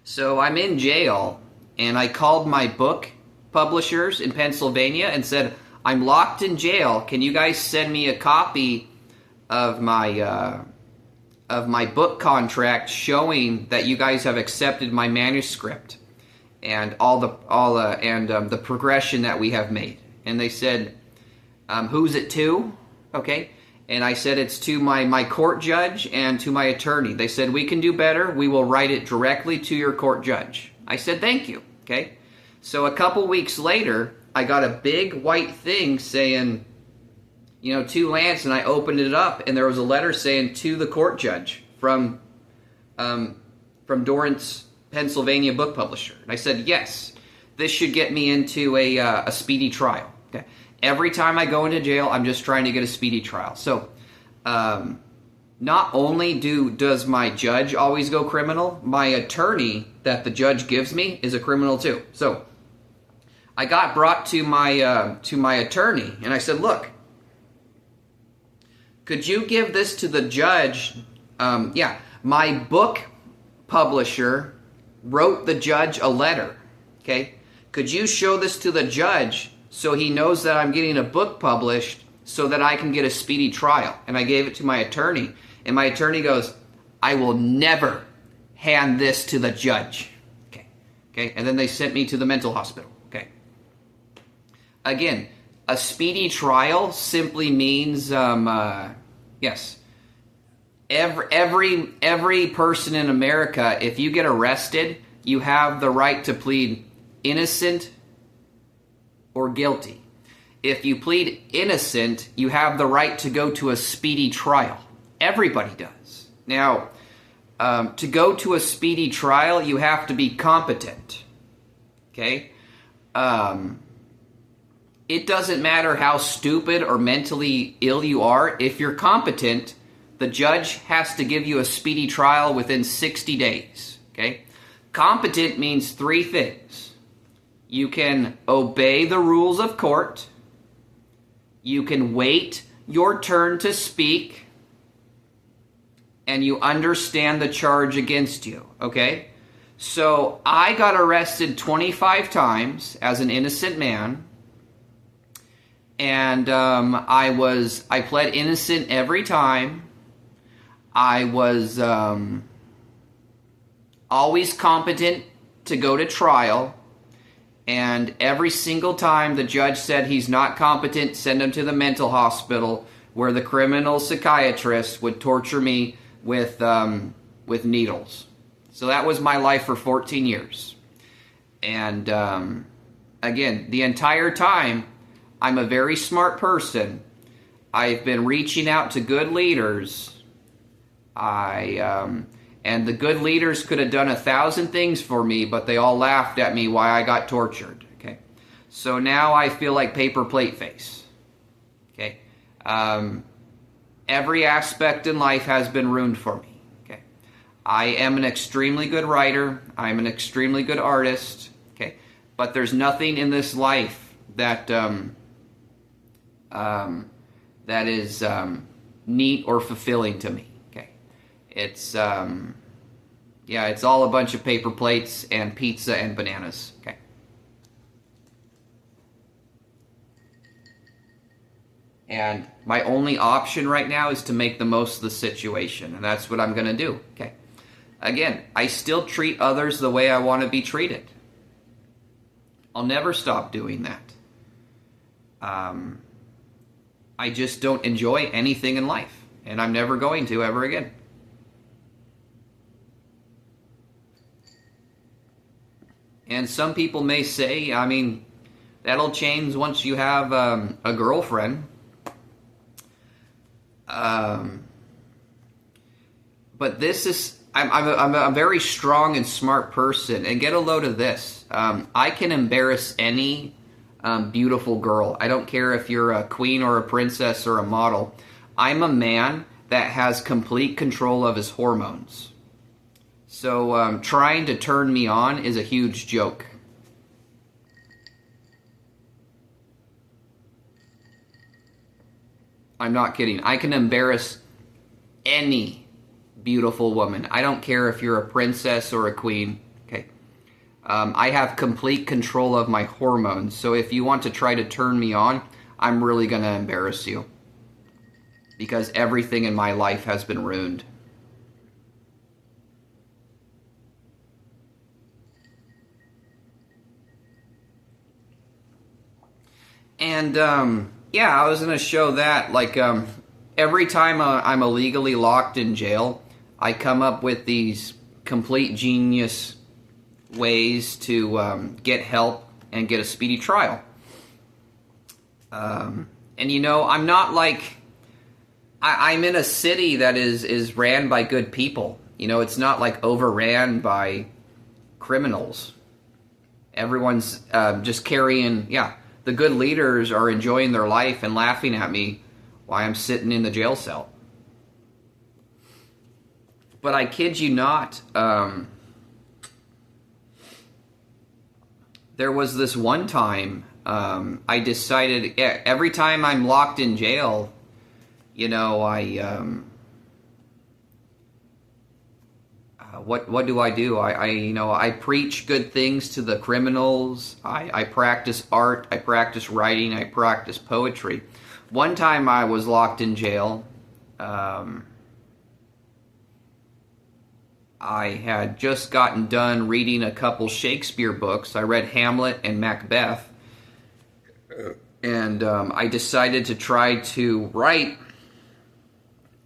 So I'm in jail, and I called my book publishers in Pennsylvania and said, I'm locked in jail. Can you guys send me a copy of my book contract showing that you guys have accepted my manuscript and the progression that we have made? And they said, who's it to? Okay. And I said, it's to my court judge and to my attorney. They said, we can do better. We will write it directly to your court judge. I said, thank you. Okay. So a couple weeks later, I got a big white thing saying, to Lance, and I opened it up, and there was a letter saying to the court judge from Dorrance, Pennsylvania book publisher. And I said, yes, this should get me into a speedy trial. Okay. Every time I go into jail, I'm just trying to get a speedy trial. So not only does my judge always go criminal, my attorney that the judge gives me is a criminal too. So I got brought to my attorney, and I said, look, could you give this to the judge? My book publisher wrote the judge a letter, okay? Could you show this to the judge so he knows that I'm getting a book published so that I can get a speedy trial? And I gave it to my attorney, and my attorney goes, I will never hand this to the judge. Okay, and then they sent me to the mental hospital. Okay. Again, a speedy trial simply means, yes, every person in America, if you get arrested, you have the right to plead innocent or guilty. If you plead innocent, you have the right to go to a speedy trial. Everybody does. Now, to go to a speedy trial, you have to be competent. Okay? It doesn't matter how stupid or mentally ill you are. If you're competent, the judge has to give you a speedy trial within 60 days. Okay? Competent means three things. You can obey the rules of court. You can wait your turn to speak. And you understand the charge against you. Okay? So I got arrested 25 times as an innocent man. And I pled innocent every time. I was always competent to go to trial. And every single time the judge said he's not competent, send him to the mental hospital where the criminal psychiatrist would torture me with needles. So that was my life for 14 years. And again, the entire time, I'm a very smart person. I've been reaching out to good leaders. And the good leaders could have done 1,000 things for me, but they all laughed at me why I got tortured. Okay, so now I feel like Paper Plate Face. Okay, every aspect in life has been ruined for me. Okay, I am an extremely good writer. I'm an extremely good artist. Okay, but there's nothing in this life that that is neat or fulfilling to me. Okay, it's it's all a bunch of paper plates and pizza and bananas. Okay. And my only option right now is to make the most of the situation, and that's what I'm going to do. Okay. Again, I still treat others the way I want to be treated. I'll never stop doing that. I just don't enjoy anything in life, and I'm never going to ever again. And some people may say, I mean, that'll change once you have a girlfriend. But this is, I'm a very strong and smart person. And get a load of this. I can embarrass any beautiful girl. I don't care if you're a queen or a princess or a model. I'm a man that has complete control of his hormones. So trying to turn me on is a huge joke. I'm not kidding. I can embarrass any beautiful woman. I don't care if you're a princess or a queen. Okay. I have complete control of my hormones. So if you want to try to turn me on, I'm really going to embarrass you. Because everything in my life has been ruined. And, yeah, I was going to show that. Like, every time I'm illegally locked in jail, I come up with these complete genius ways to get help and get a speedy trial. And, you know, I'm not like... I'm in a city that is ran by good people. You know, it's not like overran by criminals. Everyone's just carrying, yeah, the good leaders are enjoying their life and laughing at me while I'm sitting in the jail cell. But I kid you not, there was this one time I decided, yeah, every time I'm locked in jail, you know, what do? I preach good things to the criminals. I practice art. I practice writing. I practice poetry. One time I was locked in jail. I had just gotten done reading a couple Shakespeare books. I read Hamlet and Macbeth. And I decided to try to write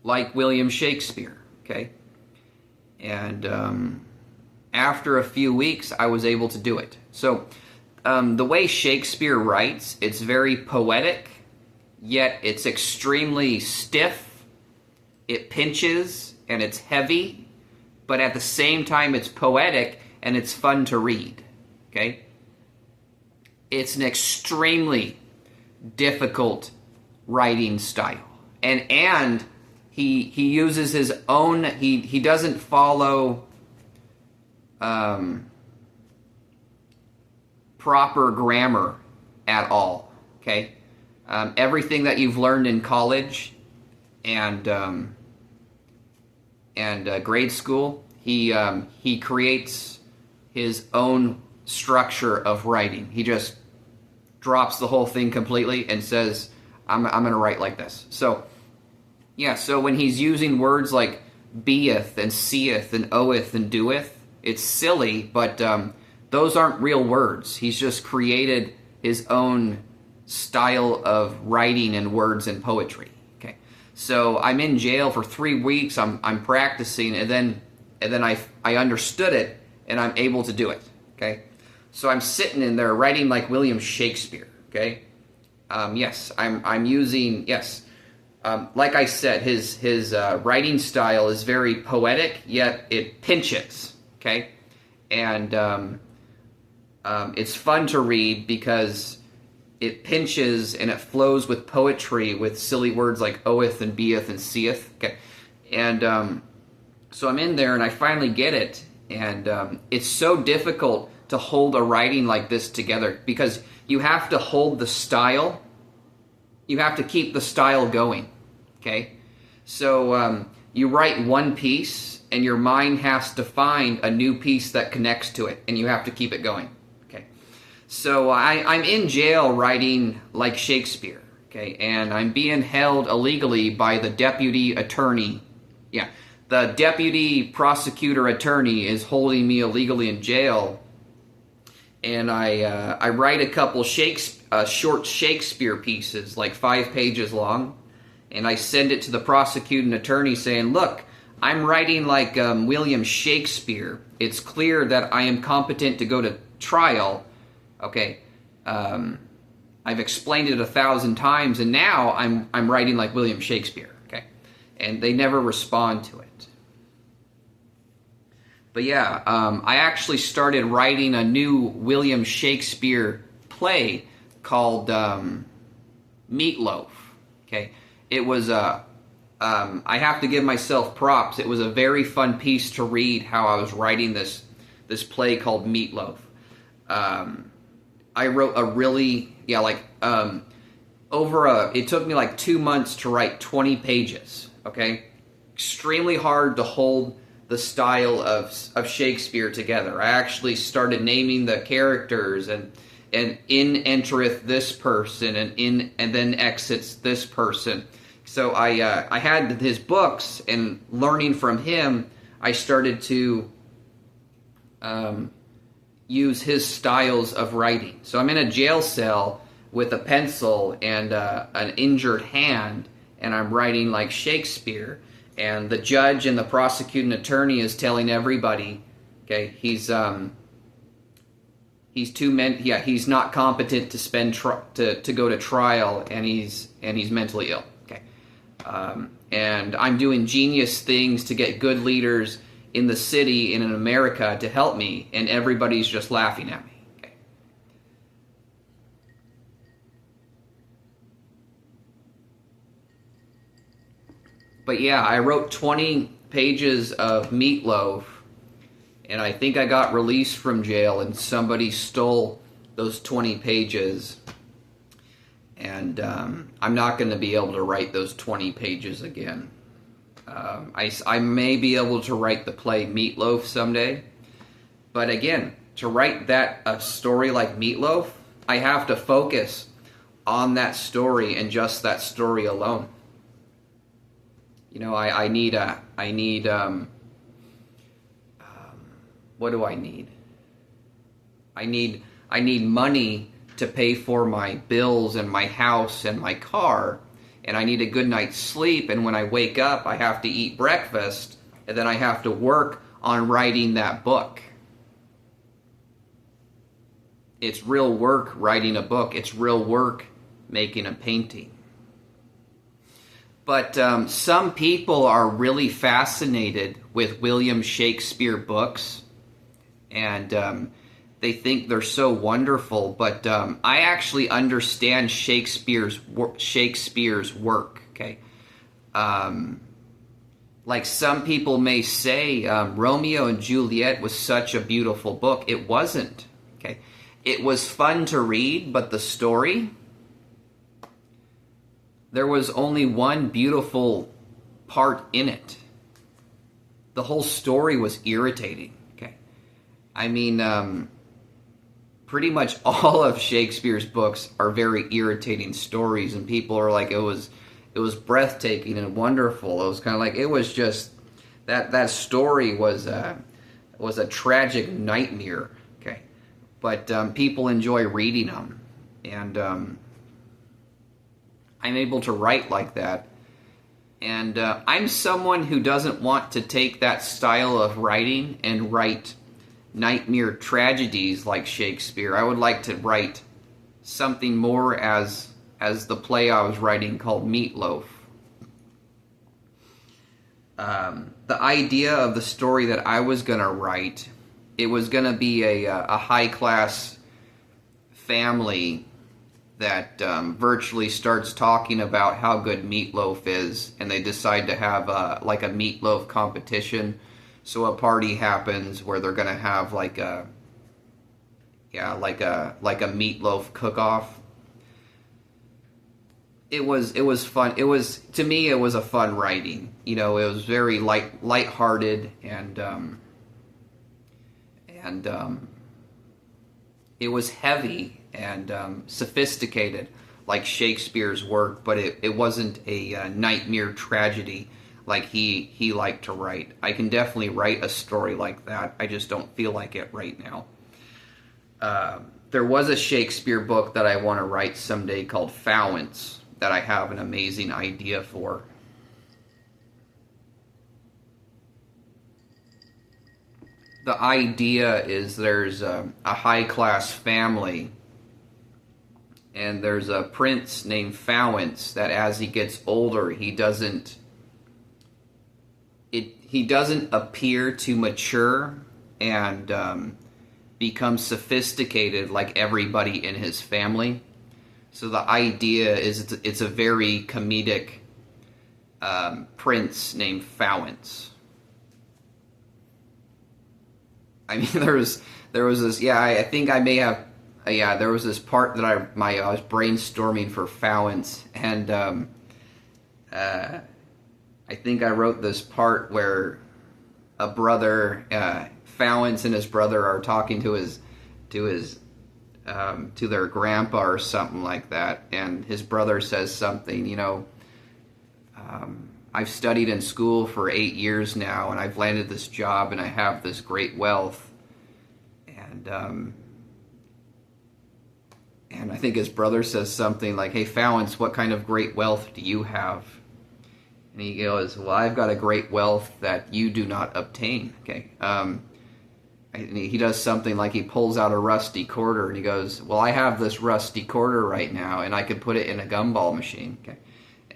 like William Shakespeare, okay? And after a few weeks, I was able to do it. So the way Shakespeare writes, it's very poetic, yet it's extremely stiff, it pinches, and it's heavy, but at the same time it's poetic and it's fun to read, okay? It's an extremely difficult writing style. And he uses his own, he doesn't follow proper grammar at all, okay? Everything that you've learned in college and grade school, he creates his own structure of writing. He just drops the whole thing completely and says, I'm going to write like this. So, yeah, so when he's using words like beeth and seeth and oeth and doeth, it's silly, but those aren't real words. He's just created his own style of writing and words and poetry. Okay, so I'm in jail for 3 weeks. I'm practicing, and then I understood it, and I'm able to do it. Okay, so I'm sitting in there writing like William Shakespeare. Okay, yes, I'm using yes. Like I said, his writing style is very poetic, yet it pinches, okay? And it's fun to read because it pinches and it flows with poetry with silly words like oeth and beeth and seeth, okay? And so I'm in there and I finally get it, and it's so difficult to hold a writing like this together because you have to hold the style. You have to keep the style going, okay? So you write one piece, and your mind has to find a new piece that connects to it, and you have to keep it going, okay? So I'm in jail writing like Shakespeare, okay? And I'm being held illegally by the deputy attorney. Yeah, the deputy prosecutor attorney is holding me illegally in jail, and I write a couple short Shakespeare pieces, like 5 pages long, and I send it to the prosecuting attorney saying, look, I'm writing like William Shakespeare. It's clear that I am competent to go to trial. Okay, I've explained it 1,000 times, and now I'm writing like William Shakespeare. Okay, and they never respond to it. But yeah, I actually started writing a new William Shakespeare play called Meatloaf. Okay, it was I have to give myself props. It was a very fun piece to read how I was writing this play called Meatloaf. I wrote a really it took me like 2 months to write 20 pages. Okay, extremely hard to hold the style of Shakespeare together. I actually started naming the characters and in entereth this person and then exits this person. So I had his books, and learning from him, I started to use his styles of writing. So I'm in a jail cell with a pencil and an injured hand, and I'm writing like Shakespeare. And the judge and the prosecuting attorney is telling everybody, okay, he's not competent to to go to trial, and he's mentally ill. Okay, and I'm doing genius things to get good leaders in the city and in America to help me, and everybody's just laughing at me. Okay. But yeah, I wrote 20 pages of Meatloaf, and I think I got released from jail, and somebody stole those 20 pages. And I'm not going to be able to write those 20 pages again. I may be able to write the play Meatloaf someday. But again, to write a story like Meatloaf, I have to focus on that story and just that story alone. You know, I need what do I need? I need money to pay for my bills and my house and my car, and I need a good night's sleep, and when I wake up I have to eat breakfast, and then I have to work on writing that book. It's real work writing a book. It's real work making a painting. But some people are really fascinated with William Shakespeare books, and they think they're so wonderful. But I actually understand Shakespeare's work. Okay, like some people may say, Romeo and Juliet was such a beautiful book. It wasn't. Okay, it was fun to read, but the story. There was only one beautiful part in it. The whole story was irritating. Okay, I mean, pretty much all of Shakespeare's books are very irritating stories, and people are like, it was breathtaking and wonderful. It was kind of like, it was just that story was a tragic nightmare. Okay, but people enjoy reading them, and I'm able to write like that. And I'm someone who doesn't want to take that style of writing and write nightmare tragedies like Shakespeare. I would like to write something more as the play I was writing called Meatloaf. The idea of the story that I was going to write, it was going to be a high-class family that virtually starts talking about how good meatloaf is, and they decide to have a meatloaf competition. So a party happens where they're gonna have like a meatloaf cook-off. It was fun. To me it was a fun writing. You know, it was very lighthearted and it was heavy and sophisticated like Shakespeare's work, but it wasn't a nightmare tragedy like he liked to write. I can definitely write a story like that. I just don't feel like it right now. There was a Shakespeare book that I want to write someday called Fowance that I have an amazing idea for. The idea is there's a high-class family, and there's a prince named Fowance that as he gets older, he doesn't appear to mature and become sophisticated like everybody in his family. So the idea is it's a very comedic prince named Fowens. I mean, there was this. Yeah, I think I may have. Yeah, there was this part that I was brainstorming for Fowens, and I think I wrote this part where a brother, Fowens and his brother are talking to their grandpa or something like that, and his brother says something, I've studied in school for 8 years now, and I've landed this job, and I have this great wealth, and I think his brother says something like, "Hey, Fowens, what kind of great wealth do you have?" And he goes, "Well, I've got a great wealth that you do not obtain." Okay. And he does something like he pulls out a rusty quarter, and he goes, "Well, I have this rusty quarter right now, and I could put it in a gumball machine." Okay.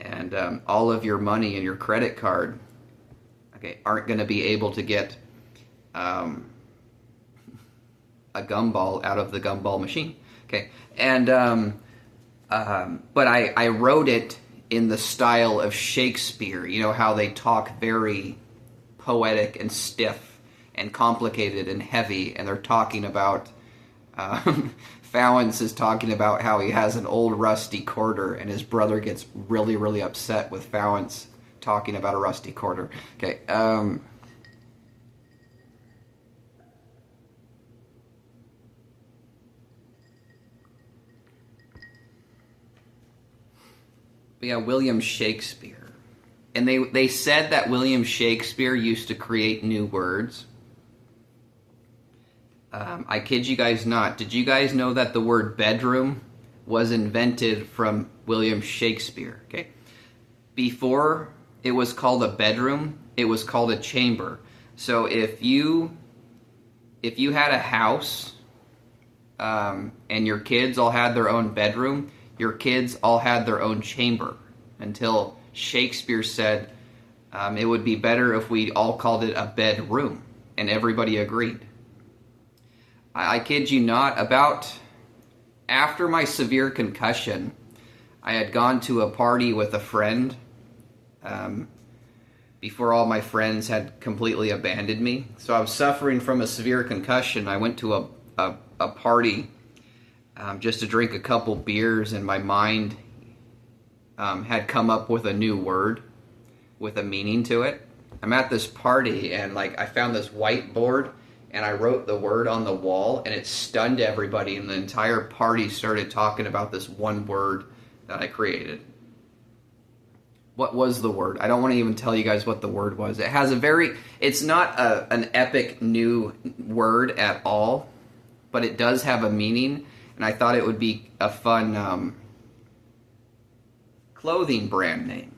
And all of your money and your credit card, okay, aren't going to be able to get a gumball out of the gumball machine. Okay. And but I wrote it in the style of Shakespeare. You know how they talk very poetic and stiff and complicated and heavy, and they're talking about Fowens is talking about how he has an old rusty quarter, and his brother gets really, really upset with Fowens talking about a rusty quarter. Okay. But yeah, William Shakespeare. And they said that William Shakespeare used to create new words. I kid you guys not. Did you guys know that the word bedroom was invented from William Shakespeare? Okay. Before it was called a bedroom, it was called a chamber. So if you had a house and your kids all had their own bedroom, your kids all had their own chamber, until Shakespeare said it would be better if we all called it a bedroom, and everybody agreed. I kid you not, about after my severe concussion, I had gone to a party with a friend before all my friends had completely abandoned me. So I was suffering from a severe concussion. I went to a party just to drink a couple beers, and my mind had come up with a new word with a meaning to it. I'm at this party, and I found this whiteboard, and I wrote the word on the wall, and it stunned everybody, and the entire party started talking about this one word that I created. What was the word? I don't want to even tell you guys what the word was. It's not an epic new word at all, but it does have a meaning, and I thought it would be a fun clothing brand name.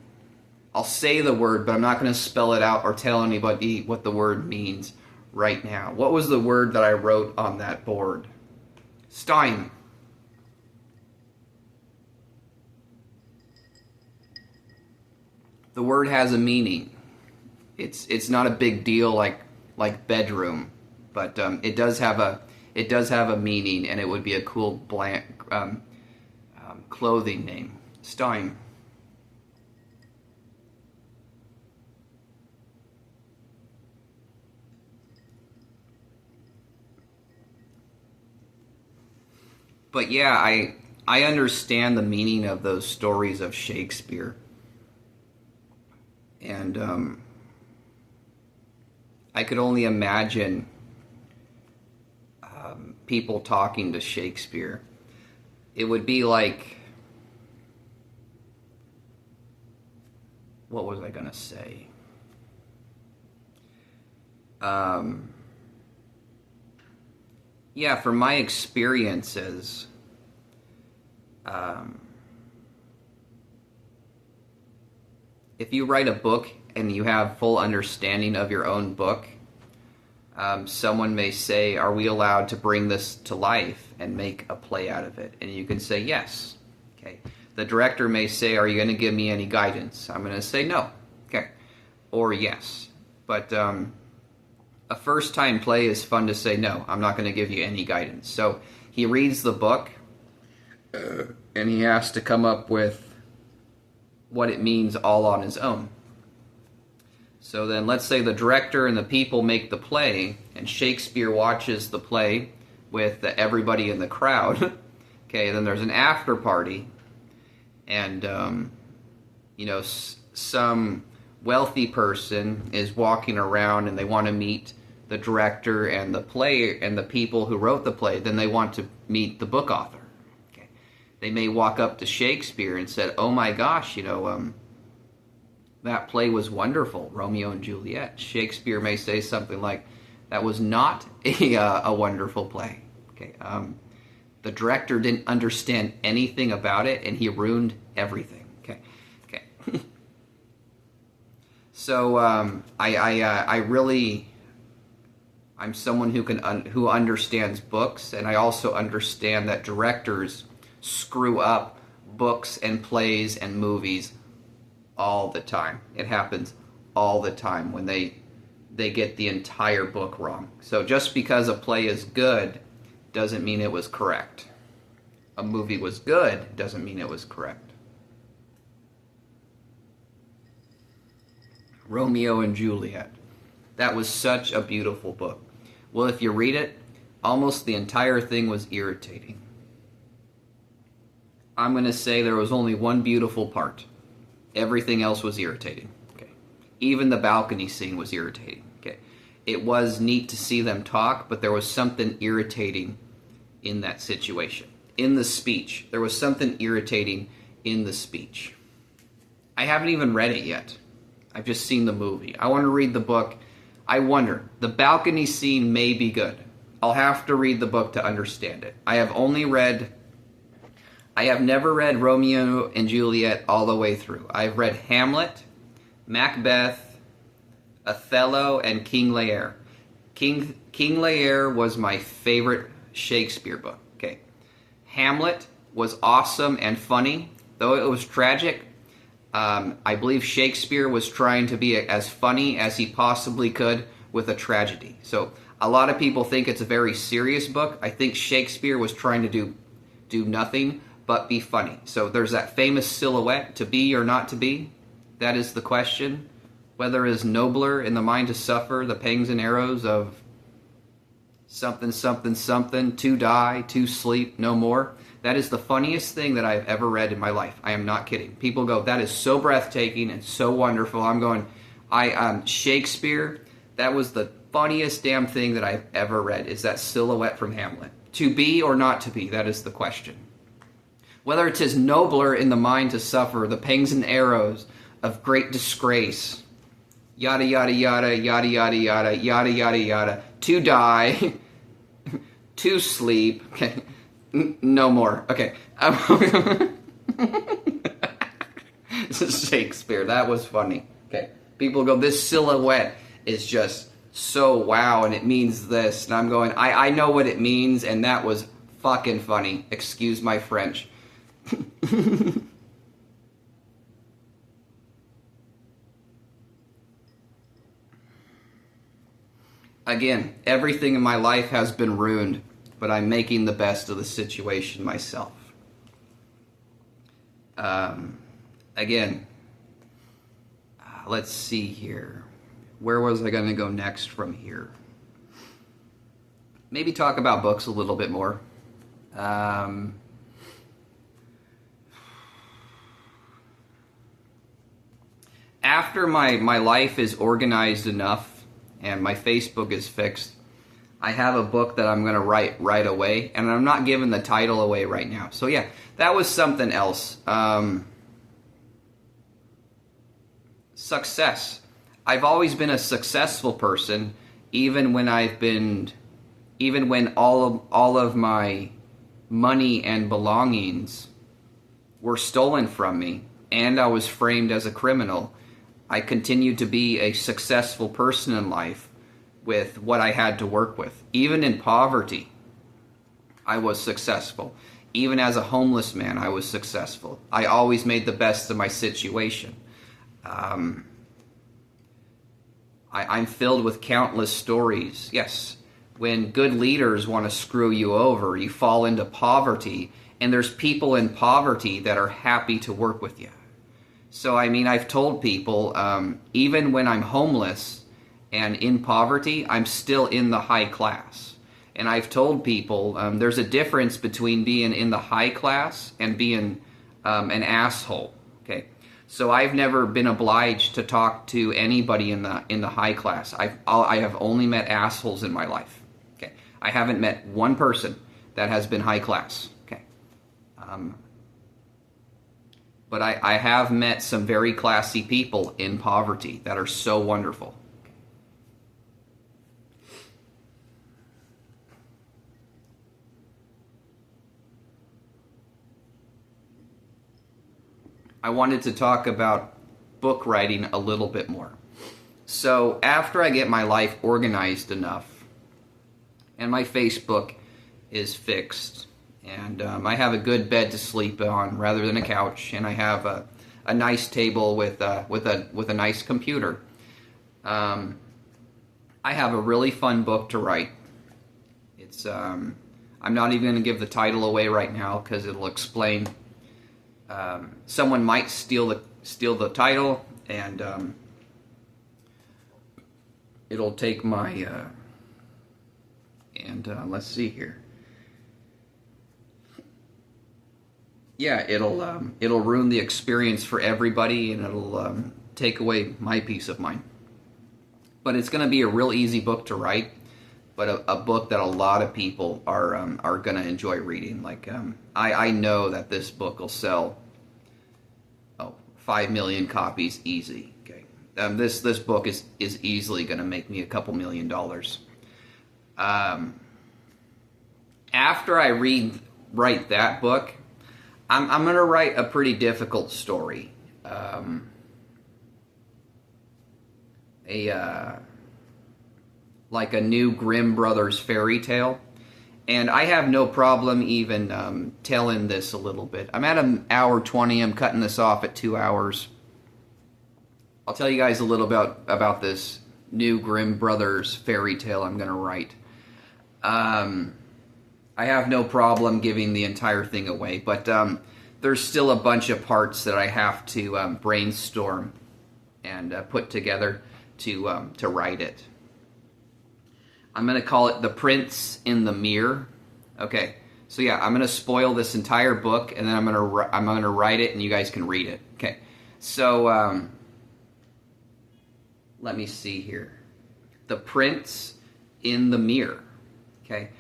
I'll say the word, but I'm not going to spell it out or tell anybody what the word means right now. What was the word that I wrote on that board? Stein. The word has a meaning. It's not a big deal like bedroom, but it does have a meaning, and it would be a cool clothing name. Stein. But yeah, I understand the meaning of those stories of Shakespeare. And I could only imagine people talking to Shakespeare. It would be like, what was I going to say? Yeah, from my experiences, if you write a book and you have full understanding of your own book, someone may say, "Are we allowed to bring this to life and make a play out of it?" And you can say yes. Okay. The director may say, "Are you going to give me any guidance?" I'm going to say no. Okay. Or yes. But a first-time play is fun to say, "No, I'm not going to give you any guidance." So he reads the book, and he has to come up with what it means all on his own. So then let's say the director and the people make the play, and Shakespeare watches the play with everybody in the crowd. Okay, then there's an after party, and some wealthy person is walking around and they want to meet the director and the play and the people who wrote the play. Then they want to meet the book author. Okay, they may walk up to Shakespeare and said, "Oh my gosh, that play was wonderful, Romeo and Juliet." Shakespeare may say something like, "That was not a wonderful play." Okay, the director didn't understand anything about it, and he ruined everything. Okay. So I'm someone who understands books, and I also understand that directors screw up books and plays and movies all the time. It happens all the time when they get the entire book wrong. So just because a play is good doesn't mean it was correct. A movie was good doesn't mean it was correct. Romeo and Juliet. That was such a beautiful book. Well, if you read it, almost the entire thing was irritating. I'm going to say there was only one beautiful part. Everything else was irritating. Okay. Even the balcony scene was irritating. Okay. It was neat to see them talk, but there was something irritating in that situation. In the speech. There was something irritating in the speech. I haven't even read it yet. I've just seen the movie. I want to read the book. I wonder, the balcony scene may be good. I'll have to read the book to understand it. I have never read Romeo and Juliet all the way through. I've read Hamlet, Macbeth, Othello, and King Lear. King Lear was my favorite Shakespeare book. Okay. Hamlet was awesome and funny, though it was tragic. I believe Shakespeare was trying to be as funny as he possibly could with a tragedy. So a lot of people think it's a very serious book. I think Shakespeare was trying to do nothing but be funny. So there's that famous silhouette, to be or not to be. That is the question. Whether it is nobler in the mind to suffer the pangs and arrows of something, something, something, to die, to sleep, no more. That is the funniest thing that I've ever read in my life. I am not kidding. People go, that is so breathtaking and so wonderful. I'm going, Shakespeare, that was the funniest damn thing that I've ever read, is that silhouette from Hamlet. To be or not to be, that is the question. Whether it is nobler in the mind to suffer the pangs and arrows of great disgrace, yada, yada, yada, yada, yada, yada, yada, yada, yada, to die, to sleep, okay. No more. Okay. This is Shakespeare. That was funny. Okay. People go, this silhouette is just so wow, and it means this. And I'm going, I know what it means, and that was fucking funny. Excuse my French. Again, everything in my life has been ruined, but I'm making the best of the situation myself. Again, let's see here. Where was I going to go next from here? Maybe talk about books a little bit more. After my life is organized enough and my Facebook is fixed, I have a book that I'm going to write right away, and I'm not giving the title away right now. So yeah, that was something else. Success. I've always been a successful person, even when all of my money and belongings were stolen from me, and I was framed as a criminal. I continued to be a successful person in life with what I had to work with. Even in poverty, I was successful. Even as a homeless man, I was successful. I always made the best of my situation. I'm filled with countless stories. Yes, when good leaders want to screw you over, you fall into poverty, and there's people in poverty that are happy to work with you. So, I mean, I've told people, even when I'm homeless and in poverty, I'm still in the high class. And I've told people there's a difference between being in the high class and being an asshole. Okay, so I've never been obliged to talk to anybody in the high class. I have only met assholes in my life. Okay, I haven't met one person that has been high class. Okay. But I have met some very classy people in poverty that are so wonderful. I wanted to talk about book writing a little bit more. So after I get my life organized enough and my Facebook is fixed and I have a good bed to sleep on rather than a couch, and I have a nice table with a nice computer, I have a really fun book to write. It's I'm not even going to give the title away right now because it'll explain. Someone might steal the title, and it'll take my let's see here. Yeah, it'll ruin the experience for everybody, and it'll take away my peace of mind. But it's going to be a real easy book to write, but a book that a lot of people are going to enjoy reading. Like I know that this book will sell 5 million copies easy. Okay, this book is easily going to make me a couple $1,000,000. After I write that book, I'm going to write a pretty difficult story. Like a new Grimm Brothers fairy tale. And I have no problem even telling this a little bit. I'm at an hour 20. I'm cutting this off at 2 hours. I'll tell you guys a little bit about this new Grimm Brothers fairy tale I'm going to write. I have no problem giving the entire thing away, but there's still a bunch of parts that I have to brainstorm and put together to write it. I'm going to call it The Prince in the Mirror. Okay, so yeah, I'm going to spoil this entire book, and then I'm going to write it, and you guys can read it. Okay, so let me see here. The Prince in the Mirror. Okay,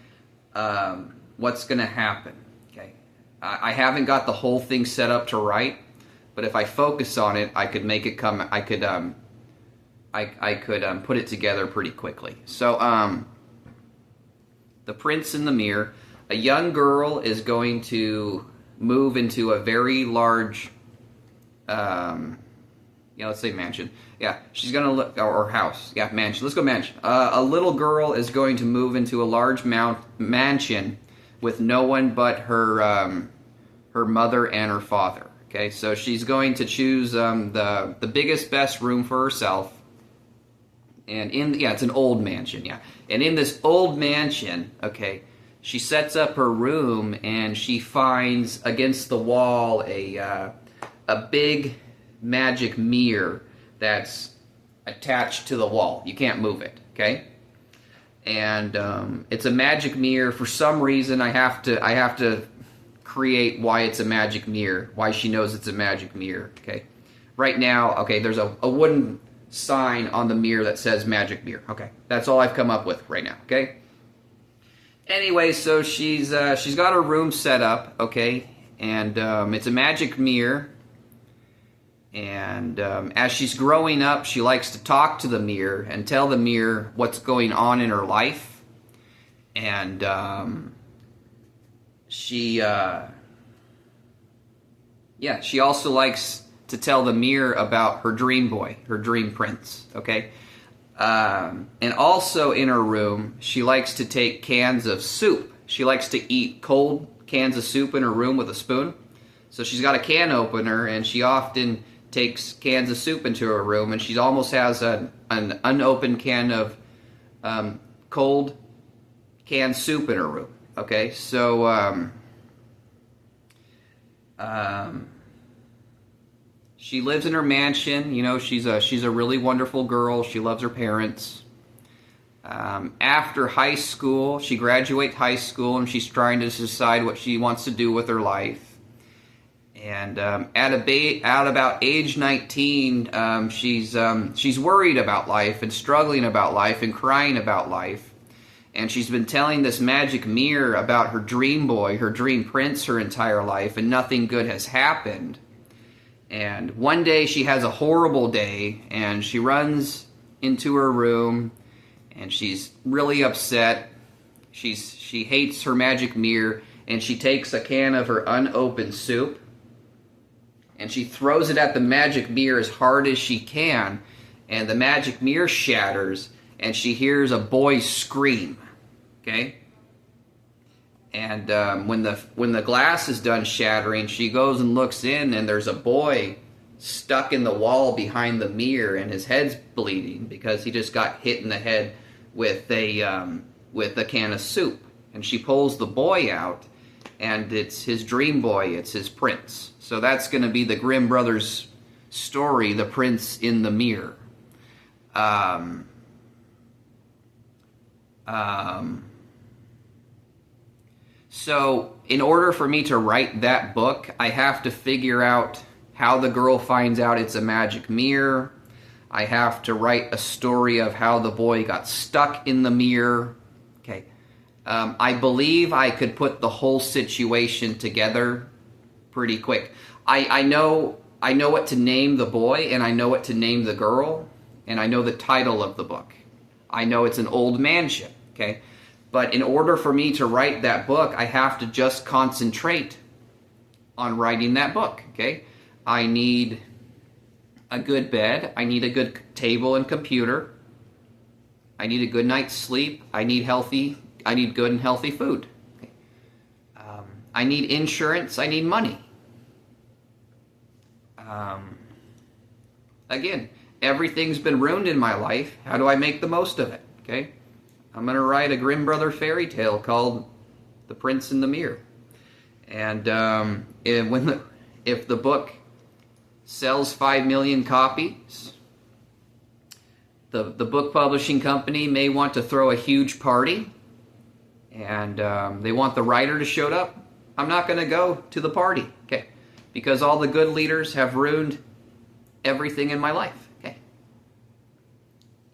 what's going to happen? Okay, I haven't got the whole thing set up to write, but if I focus on it, I could make it come. I could put it together pretty quickly. So, The Prince in the Mirror. A young girl is going to move into a very large, let's say mansion. Yeah, she's going to look, or house. Yeah, mansion. Let's go mansion. A little girl is going to move into a large mansion with no one but her mother and her father. Okay, so she's going to choose the biggest, best room for herself. And it's an old mansion, yeah. And in this old mansion, okay, she sets up her room and she finds against the wall a big magic mirror that's attached to the wall. You can't move it, okay? And it's a magic mirror. For some reason, I have to create why it's a magic mirror, why she knows it's a magic mirror, okay? Right now, okay, there's a wooden sign on the mirror that says magic mirror. Okay, that's all I've come up with right now. Okay. Anyway, so she's got her room set up. Okay, and it's a magic mirror. And as she's growing up, she likes to talk to the mirror and tell the mirror what's going on in her life. And she also likes to tell the mirror about her dream boy, her dream prince, okay? And also in her room, she likes to take cans of soup. She likes to eat cold cans of soup in her room with a spoon. So she's got a can opener, and she often takes cans of soup into her room, and she almost has an unopened can of cold canned soup in her room, okay? So, She lives in her mansion. You know, she's a really wonderful girl. She loves her parents. After high school, she graduates high school, and she's trying to decide what she wants to do with her life. And at about age 19, she's worried about life and struggling about life and crying about life. And she's been telling this magic mirror about her dream boy, her dream prince, her entire life, and nothing good has happened. And one day she has a horrible day, and she runs into her room, and she's really upset. She hates her magic mirror, and she takes a can of her unopened soup, and she throws it at the magic mirror as hard as she can, and the magic mirror shatters, and she hears a boy scream. Okay? And when the glass is done shattering, she goes and looks in, and there's a boy stuck in the wall behind the mirror, and his head's bleeding because he just got hit in the head with a can of soup. And she pulls the boy out, and it's his dream boy. It's his prince. So that's going to be the Grimm brothers' story, The Prince in the Mirror. So in order for me to write that book, I have to figure out how the girl finds out it's a magic mirror. I have to write a story of how the boy got stuck in the mirror. Okay. I believe I could put the whole situation together pretty quick. I know what to name the boy, and I know what to name the girl, and I know the title of the book. I know it's an old mansion, okay? But in order for me to write that book, I have to just concentrate on writing that book, okay? I need a good bed. I need a good table and computer. I need a good night's sleep. I need good and healthy food. Okay? I need insurance. I need money. Again, everything's been ruined in my life. How do I make the most of it? Okay? I'm going to write a Grimm Brother fairy tale called The Prince in the Mirror. And if the book sells 5 million copies, the book publishing company may want to throw a huge party, and they want the writer to show up. I'm not going to go to the party, okay? Because all the good leaders have ruined everything in my life, okay?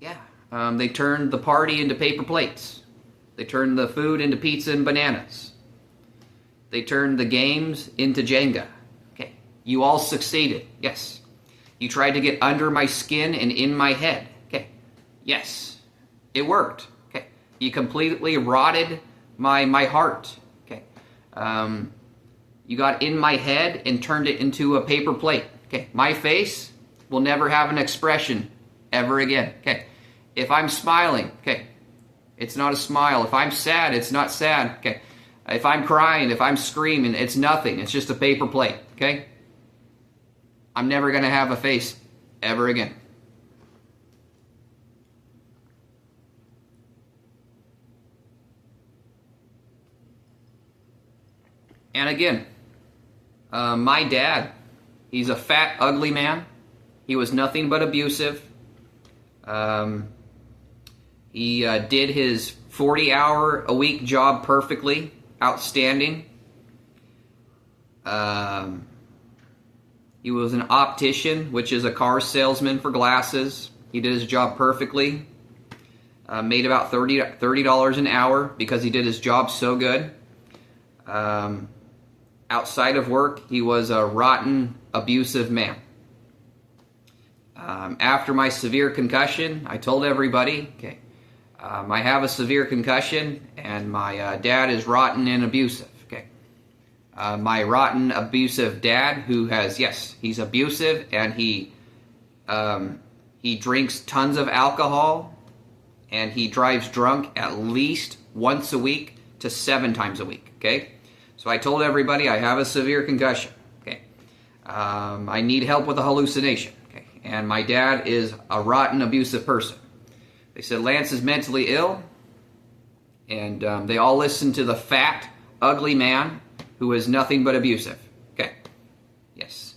Yeah. They turned the party into paper plates. They turned the food into pizza and bananas. They turned the games into Jenga. Okay. You all succeeded. Yes. You tried to get under my skin and in my head. Okay. Yes. It worked. Okay. You completely rotted my heart. Okay. You got in my head and turned it into a paper plate. Okay. My face will never have an expression ever again. Okay. If I'm smiling, okay, it's not a smile. If I'm sad, it's not sad, okay. If I'm crying, if I'm screaming, it's nothing. It's just a paper plate, okay. I'm never going to have a face ever again. And again, my dad, he's a fat, ugly man. He was nothing but abusive. He did his 40-hour-a-week job perfectly, outstanding. He was an optician, which is a car salesman for glasses. He did his job perfectly. Made about $30 an hour because he did his job so good. Outside of work, he was a rotten, abusive man. After my severe concussion, I told everybody, okay, I have a severe concussion, and my dad is rotten and abusive. Okay, my rotten, abusive dad, who has, yes, he's abusive, and he drinks tons of alcohol, and he drives drunk at least once a week to 7 times a week. Okay, so I told everybody I have a severe concussion. Okay, I need help with a hallucination. Okay, and my dad is a rotten, abusive person. They said Lance is mentally ill, and they all listened to the fat, ugly man who is nothing but abusive. Okay, yes.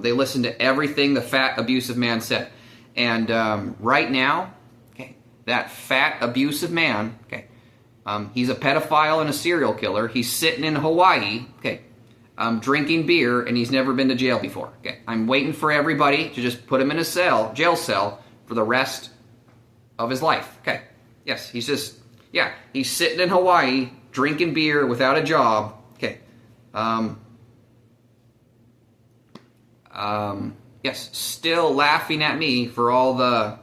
They listened to everything the fat, abusive man said. And right now, okay, that fat, abusive man, okay, he's a pedophile and a serial killer. He's sitting in Hawaii, okay, drinking beer, and he's never been to jail before. Okay, I'm waiting for everybody to just put him in a jail cell for the rest of his life. Okay, yes, he's sitting in Hawaii drinking beer without a job. Okay, yes, still laughing at me for all the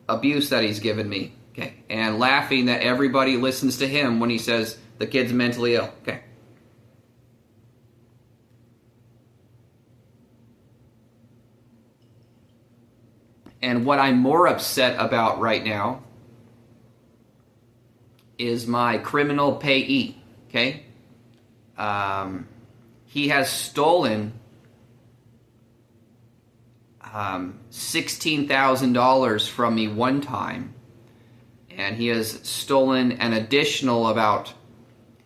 abuse that he's given me. Okay, and laughing that everybody listens to him when he says the kid's mentally ill. Okay. And what I'm more upset about right now is my criminal payee. Okay, he has stolen $16,000 from me one time, and he has stolen an additional about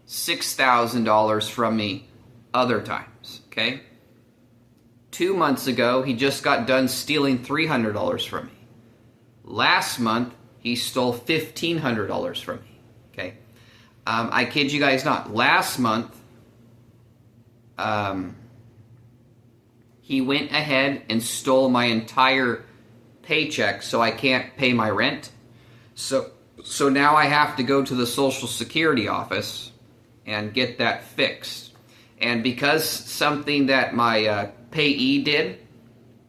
$6,000 from me other times. Okay. 2 months ago, he just got done stealing $300 from me. Last month, he stole $1,500 from me. Okay, I kid you guys not. Last month, he went ahead and stole my entire paycheck, so I can't pay my rent. So now I have to go to the Social Security office and get that fixed. And because something that my payee did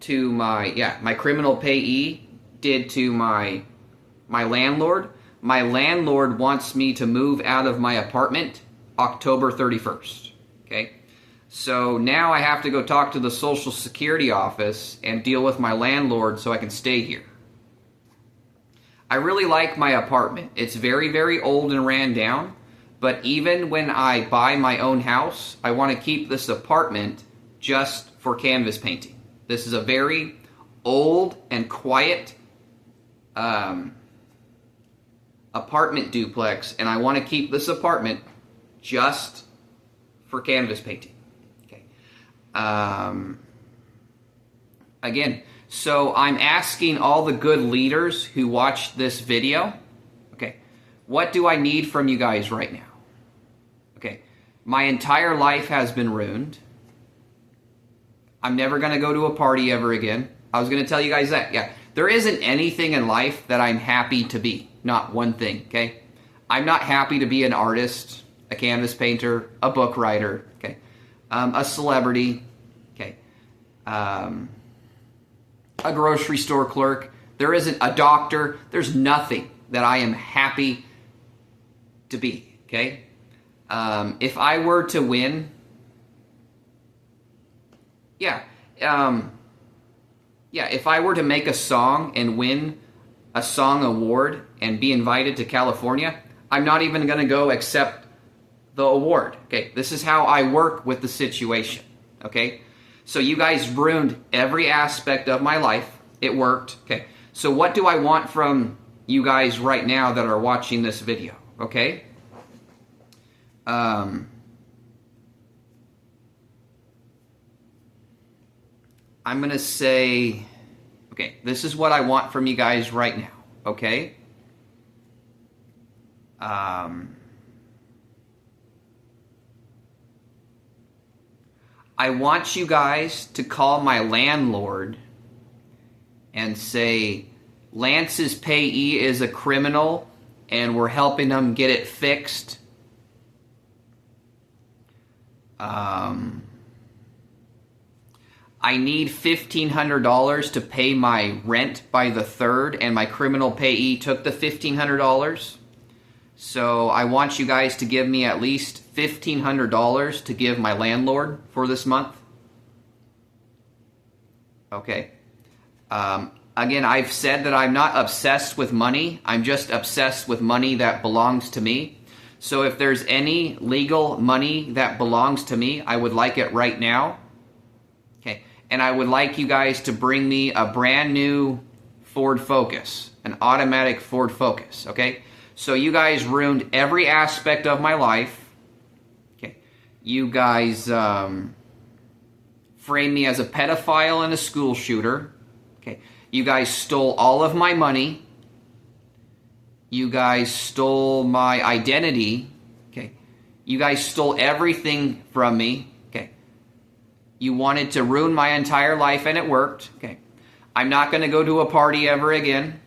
to my criminal payee did to my landlord wants me to move out of my apartment October 31st. Okay, so now I have to go talk to the Social Security office and deal with my landlord so I can stay here. I really like my apartment. It's very, very old and ran down, but even when I buy my own house, I want to keep this apartment just for canvas painting. This is a very old and quiet apartment duplex, and I want to keep this apartment just for canvas painting. Okay. Again, so I'm asking all the good leaders who watched this video, okay, what do I need from you guys right now? Okay, my entire life has been ruined. I'm never going to go to a party ever again. I was going to tell you guys that. Yeah, there isn't anything in life that I'm happy to be. Not one thing, okay? I'm not happy to be an artist, a canvas painter, a book writer, okay? A celebrity, okay? A grocery store clerk. There isn't a doctor. There's nothing that I am happy to be, okay? If I were to win... if I were to make a song and win a song award and be invited to California, I'm not even going to go accept the award. Okay, this is how I work with the situation. Okay, so you guys ruined every aspect of my life. It worked. Okay, so what do I want from you guys right now that are watching this video? Okay, I'm going to say, okay, this is what I want from you guys right now, okay? I want you guys to call my landlord and say, Lance's payee is a criminal and we're helping him get it fixed. I need $1,500 to pay my rent by the 3rd, and my criminal payee took the $1,500. So I want you guys to give me at least $1,500 to give my landlord for this month. Okay. Again, I've said that I'm not obsessed with money. I'm just obsessed with money that belongs to me. So if there's any legal money that belongs to me, I would like it right now. Okay. And I would like you guys to bring me a brand new Ford Focus, an automatic Ford Focus, okay? So you guys ruined every aspect of my life. Okay. You guys framed me as a pedophile and a school shooter. Okay. You guys stole all of my money. You guys stole my identity. Okay. You guys stole everything from me. Okay. You wanted to ruin my entire life, and it worked. Okay. I'm not going to go to a party ever again.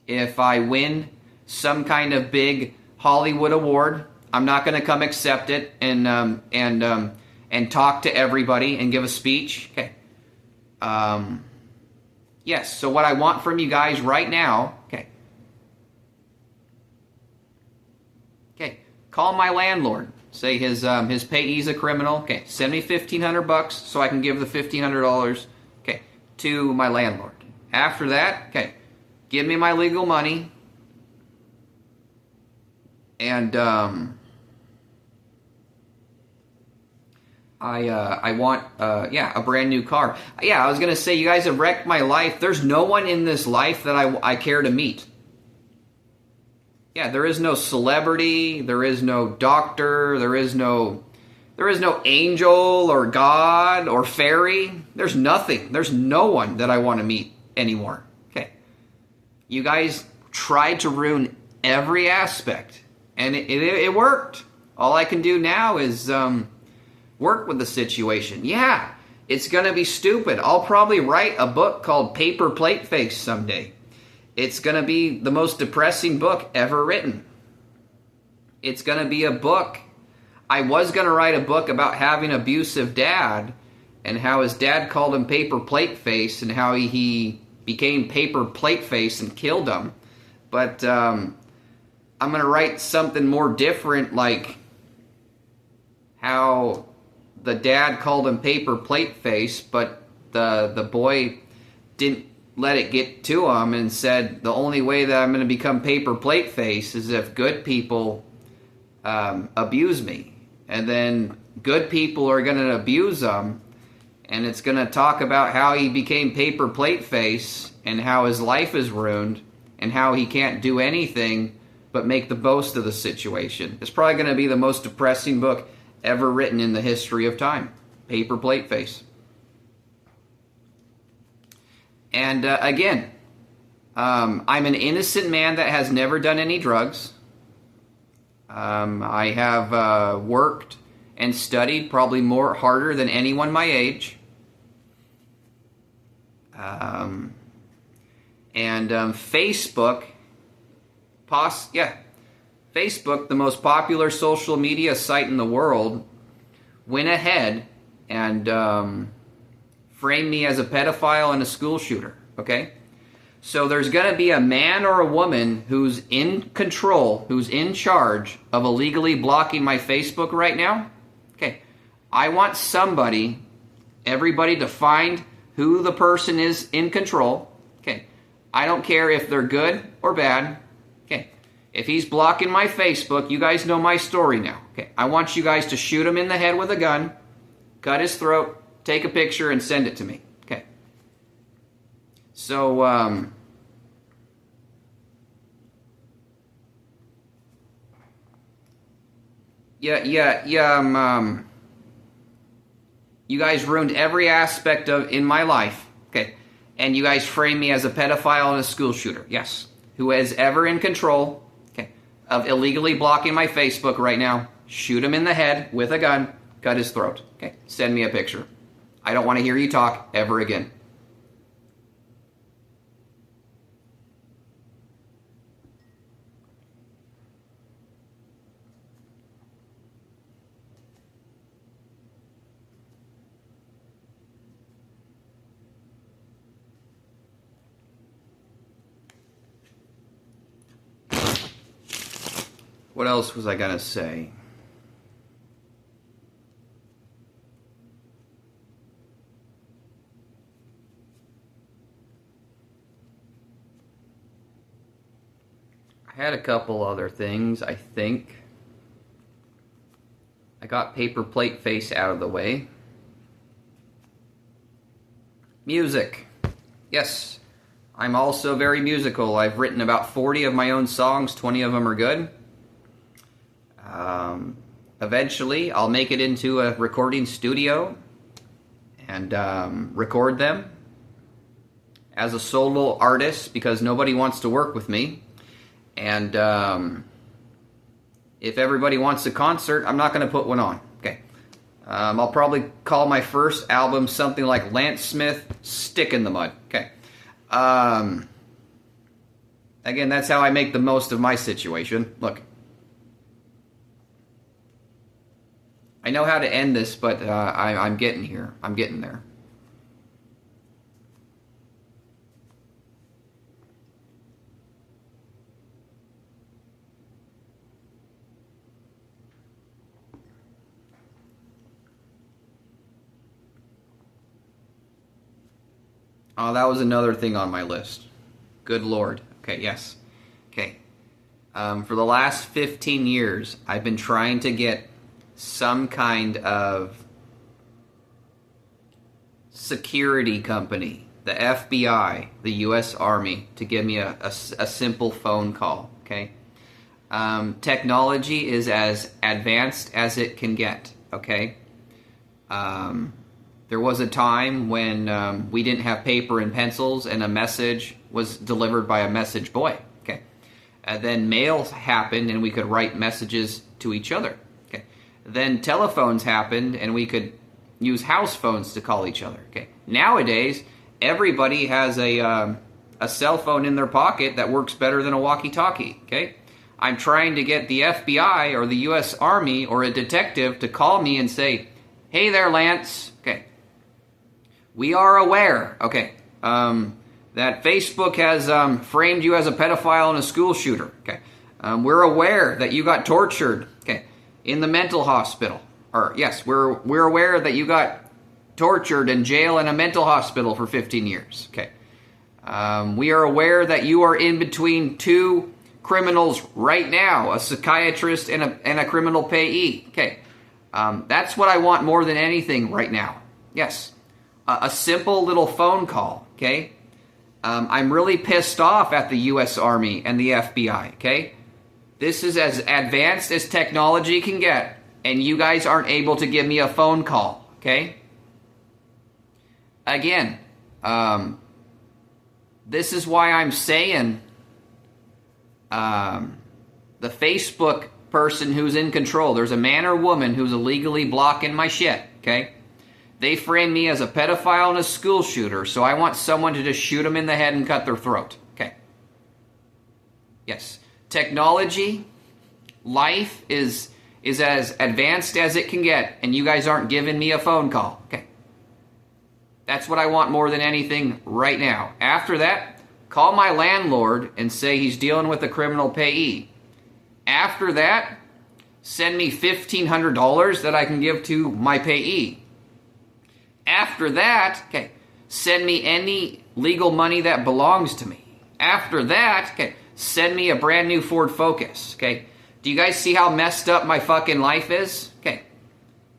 If I win some kind of big Hollywood award, I'm not going to come accept it and talk to everybody and give a speech. Okay. Yes. So what I want from you guys right now. Okay. Okay. Call my landlord. Say his payee's a criminal. Okay. Send me $1,500 so I can give the $1,500. Okay. To my landlord. After that. Okay. Give me my legal money. And I want a brand new car. Yeah, I was gonna say, you guys have wrecked my life. There's no one in this life that I care to meet. Yeah, there is no celebrity, there is no doctor, there is no angel or God or fairy. There's nothing. There's no one that I want to meet anymore. Okay. You guys tried to ruin every aspect, and it worked. All I can do now is work with the situation. Yeah, it's going to be stupid. I'll probably write a book called Paper Plate Face someday. It's going to be the most depressing book ever written. It's going to be a book. I was going to write a book about having an abusive dad and how his dad called him Paper Plate Face and how he became Paper Plate Face and killed him. But I'm going to write something more different, like how the dad called him Paper Plate Face, but the boy didn't let it get to him and said, the only way that I'm going to become Paper Plate Face is if good people abuse me. And then good people are going to abuse him, and it's going to talk about how he became Paper Plate Face and how his life is ruined and how he can't do anything but make the most of the situation. It's probably going to be the most depressing book ever written in the history of time. Paper Plate Face. And again, I'm an innocent man that has never done any drugs. I have worked and studied probably harder than anyone my age. Facebook, Facebook, the most popular social media site in the world, went ahead and framed me as a pedophile and a school shooter, okay? So there's going to be a man or a woman who's in control, who's in charge of illegally blocking my Facebook right now. Okay, I want everybody to find who the person is in control. Okay, I don't care if they're good or bad. Okay, if he's blocking my Facebook, you guys know my story now. Okay, I want you guys to shoot him in the head with a gun, cut his throat, take a picture, and send it to me. Okay. So, you guys ruined every aspect in my life. Okay. And you guys framed me as a pedophile and a school shooter. Yes. Who is ever in control, okay, of illegally blocking my Facebook right now, shoot him in the head with a gun, cut his throat. Okay. Send me a picture. I don't want to hear you talk ever again. What else was I going to say? I had a couple other things, I think. I got Paper Plate Face out of the way. Music. Yes, I'm also very musical. I've written about 40 of my own songs, 20 of them are good. Eventually, I'll make it into a recording studio, and record them as a solo artist because nobody wants to work with me. And if everybody wants a concert, I'm not going to put one on. Okay. I'll probably call my first album something like Lance Smith, Stick in the Mud. Okay. Again, that's how I make the most of my situation. Look. I know how to end this, but I'm getting here. I'm getting there. Oh, that was another thing on my list. Good Lord. Okay, yes. Okay. For the last 15 years, I've been trying to get some kind of security company, the FBI, the U.S. Army, to give me a simple phone call, okay? Technology is as advanced as it can get, okay? There was a time when we didn't have paper and pencils and a message was delivered by a message boy, okay? Then mail happened and we could write messages to each other, okay? Then telephones happened and we could use house phones to call each other, okay? Nowadays, everybody has a cell phone in their pocket that works better than a walkie-talkie, okay? I'm trying to get the FBI or the U.S. Army or a detective to call me and say, hey there, Lance, okay? We are aware, okay, that Facebook has framed you as a pedophile and a school shooter, okay? We're aware that you got tortured, okay, in the mental hospital. Or, yes, we're aware that you got tortured in jail in a mental hospital for 15 years, okay? We are aware that you are in between two criminals right now, a psychiatrist and a criminal payee, okay? That's what I want more than anything right now, yes. A simple little phone call, okay? I'm really pissed off at the U.S. Army and the FBI, okay? This is as advanced as technology can get, and you guys aren't able to give me a phone call, okay? Again, this is why I'm saying the Facebook person who's in control, there's a man or woman who's illegally blocking my shit, okay? They frame me as a pedophile and a school shooter, so I want someone to just shoot them in the head and cut their throat. Okay. Yes. Technology, life is as advanced as it can get, and you guys aren't giving me a phone call. Okay. That's what I want more than anything right now. After that, call my landlord and say he's dealing with a criminal payee. After that, send me $1,500 that I can give to my payee. After that, okay, send me any legal money that belongs to me. After that, okay, send me a brand new Ford Focus, okay? Do you guys see how messed up my fucking life is? Okay.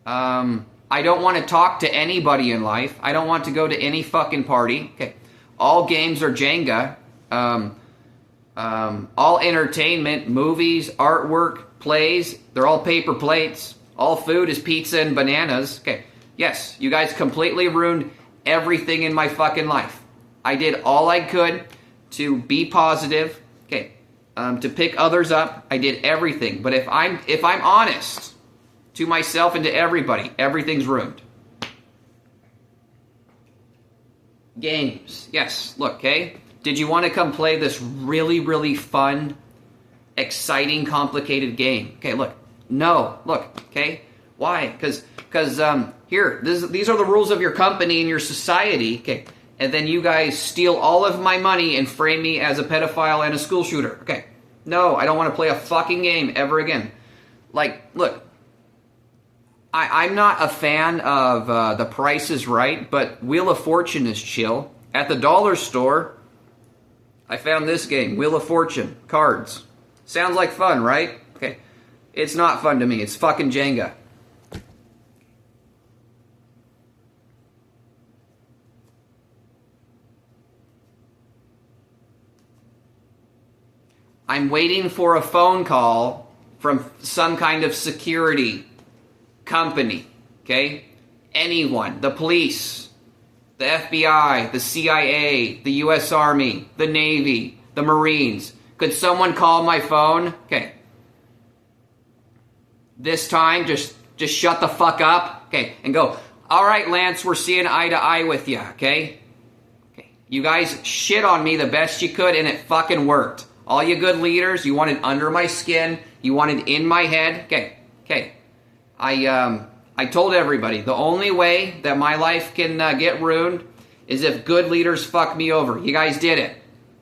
I don't want to talk to anybody in life. I don't want to go to any fucking party, okay? All games are Jenga. All entertainment, movies, artwork, plays, they're all paper plates. All food is pizza and bananas, okay? Yes, you guys completely ruined everything in my fucking life. I did all I could to be positive, okay, to pick others up. I did everything. But if I'm honest to myself and to everybody, everything's ruined. Games. Yes, look, okay? Did you want to come play this really, really fun, exciting, complicated game? Okay, look. No, look, okay? Why? Because here, these are the rules of your company and your society, okay? And then you guys steal all of my money and frame me as a pedophile and a school shooter, okay? No, I don't want to play a fucking game ever again. Like, look, I'm not a fan of The Price is Right, but Wheel of Fortune is chill. At the dollar store, I found this game, Wheel of Fortune, cards. Sounds like fun, right? Okay. It's not fun to me. It's fucking Jenga. I'm waiting for a phone call from some kind of security company, okay? Anyone, the police, the FBI, the CIA, the U.S. Army, the Navy, the Marines. Could someone call my phone? Okay. This time, just shut the fuck up. Okay, and go, all right, Lance, we're seeing eye to eye with you, okay? Okay. You guys shit on me the best you could, and it fucking worked. All you good leaders, you wanted under my skin. You wanted in my head. Okay, okay. I told everybody, the only way that my life can get ruined is if good leaders fuck me over. You guys did it,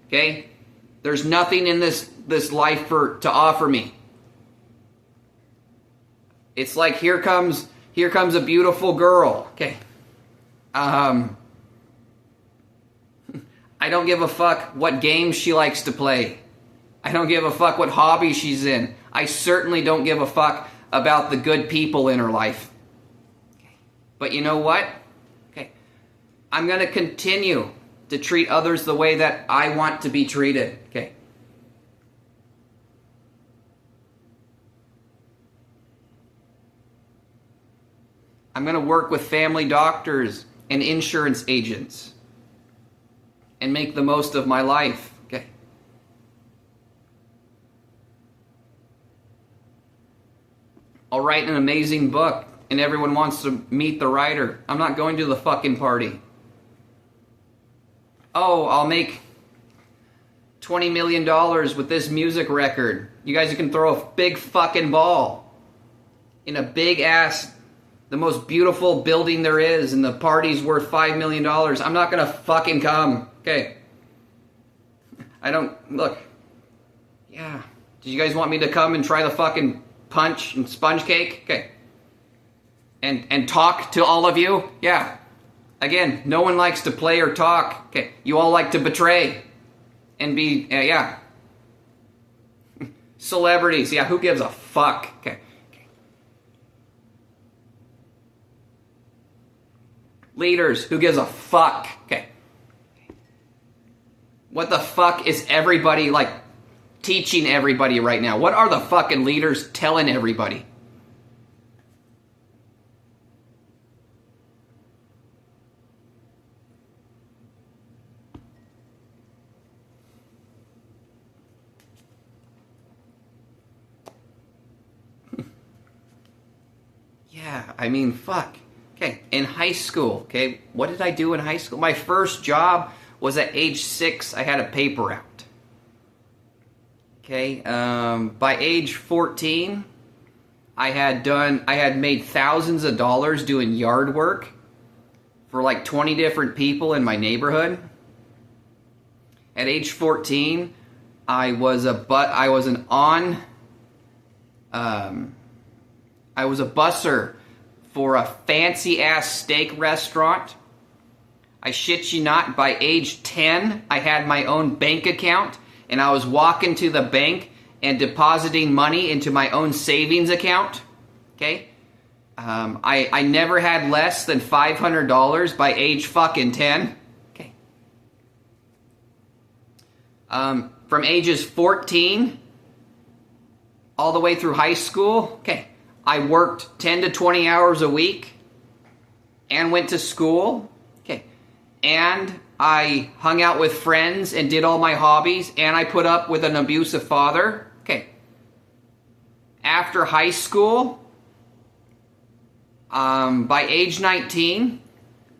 okay? There's nothing in this life to offer me. It's like here comes a beautiful girl. Okay. I don't give a fuck what games she likes to play. I don't give a fuck what hobby she's in. I certainly don't give a fuck about the good people in her life. Okay. But you know what? Okay. I'm going to continue to treat others the way that I want to be treated. Okay. I'm going to work with family doctors and insurance agents and make the most of my life. Okay. I'll write an amazing book and everyone wants to meet the writer. I'm not going to the fucking party. Oh, I'll make $20 million with this music record. You guys can throw a big fucking ball in a big ass, the most beautiful building there is, and the party's worth $5 million. I'm not gonna fucking come. Okay. I don't, look. Yeah. Did you guys want me to come and try the fucking punch and sponge cake? Okay. And talk to all of you? Yeah. Again, no one likes to play or talk. Okay. You all like to betray. And be, yeah. Celebrities. Yeah, who gives a fuck? Okay. Leaders, who gives a fuck? Okay. What the fuck is everybody, like, teaching everybody right now? What are the fucking leaders telling everybody? Yeah, I mean, fuck. Okay, in high school, okay, what did I do in high school? My first job was at age 6. I had a paper out. Okay, by age 14, I had made thousands of dollars doing yard work for like 20 different people in my neighborhood. At age 14, I was a busser for a fancy-ass steak restaurant. I shit you not, by age 10, I had my own bank account, and I was walking to the bank and depositing money into my own savings account. Okay? I never had less than $500 by age fucking 10. Okay. From ages 14 all the way through high school, okay, I worked 10 to 20 hours a week and went to school. Okay. And I hung out with friends and did all my hobbies, and I put up with an abusive father. Okay. After high school, by age 19,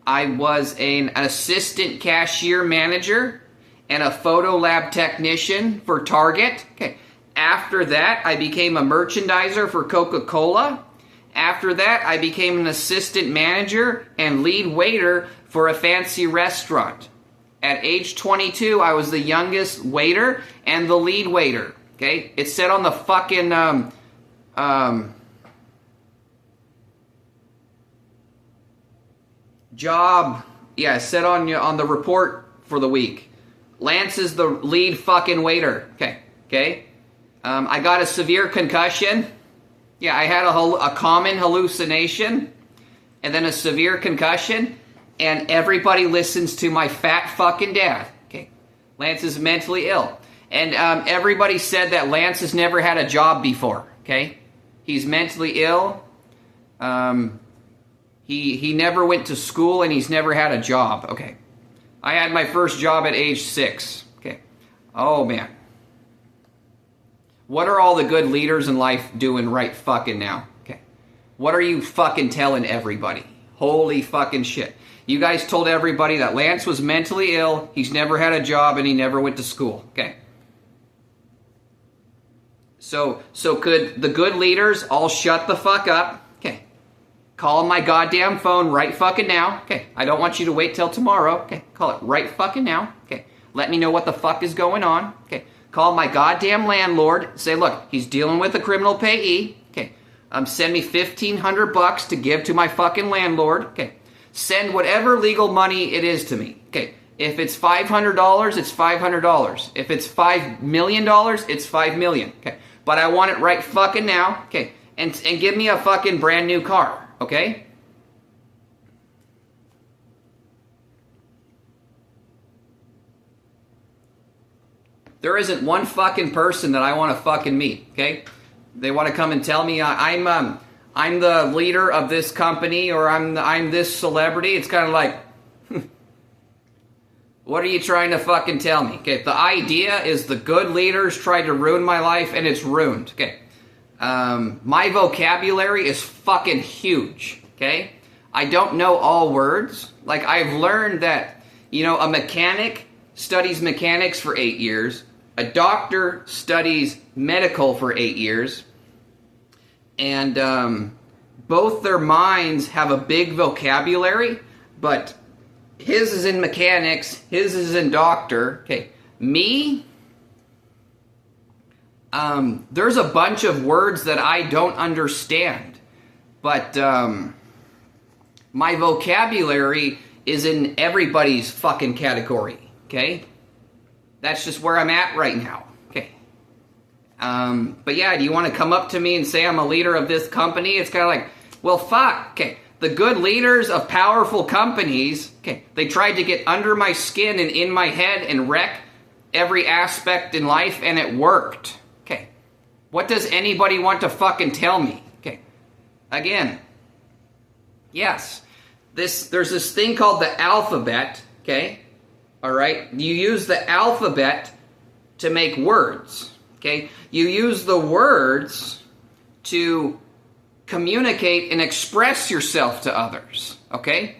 I was an assistant cashier manager and a photo lab technician for Target. Okay. After that, I became a merchandiser for Coca-Cola. After that, I became an assistant manager and lead waiter for a fancy restaurant. At age 22, I was the youngest waiter and the lead waiter. Okay? It said on the fucking job, yeah, it said on the report for the week. Lance is the lead fucking waiter. Okay? Okay? I got a severe concussion. Yeah, I had a common hallucination and then a severe concussion, and everybody listens to my fat fucking dad. Okay, Lance is mentally ill. And everybody said that Lance has never had a job before. Okay, he's mentally ill. He never went to school and he's never had a job. Okay. I had my first job at age 6. Okay. Oh, man. What are all the good leaders in life doing right fucking now? Okay. What are you fucking telling everybody? Holy fucking shit. You guys told everybody that Lance was mentally ill, he's never had a job, and he never went to school. Okay. So could the good leaders all shut the fuck up? Okay. Call my goddamn phone right fucking now. Okay. I don't want you to wait till tomorrow. Okay. Call it right fucking now. Okay. Let me know what the fuck is going on. Okay. Call my goddamn landlord. Say, look, he's dealing with a criminal payee. Okay. Send me $1,500 to give to my fucking landlord. Okay. Send whatever legal money it is to me. Okay. If it's $500, it's $500. If it's $5 million, it's $5 million. Okay. But I want it right fucking now. Okay. And give me a fucking brand new car. Okay. There isn't one fucking person that I want to fucking meet. Okay. They want to come and tell me I'm the leader of this company or I'm this celebrity. It's kind of like, what are you trying to fucking tell me? Okay, the idea is the good leaders tried to ruin my life and it's ruined. Okay, my vocabulary is fucking huge. Okay, I don't know all words. Like I've learned that, a mechanic studies mechanics for 8 years. A doctor studies medical for 8 years. And both their minds have a big vocabulary, but his is in mechanics, his is in doctor. Okay, me, there's a bunch of words that I don't understand, but my vocabulary is in everybody's fucking category. Okay, that's just where I'm at right now. Okay. But yeah, do you want to come up to me and say I'm a leader of this company? It's kind of like, well, fuck. Okay. The good leaders of powerful companies, okay, they tried to get under my skin and in my head and wreck every aspect in life, and it worked. Okay. What does anybody want to fucking tell me? Okay. Again, yes. There's this thing called the alphabet, okay? All right? You use the alphabet to make words. Okay? You use the words to communicate and express yourself to others. Okay?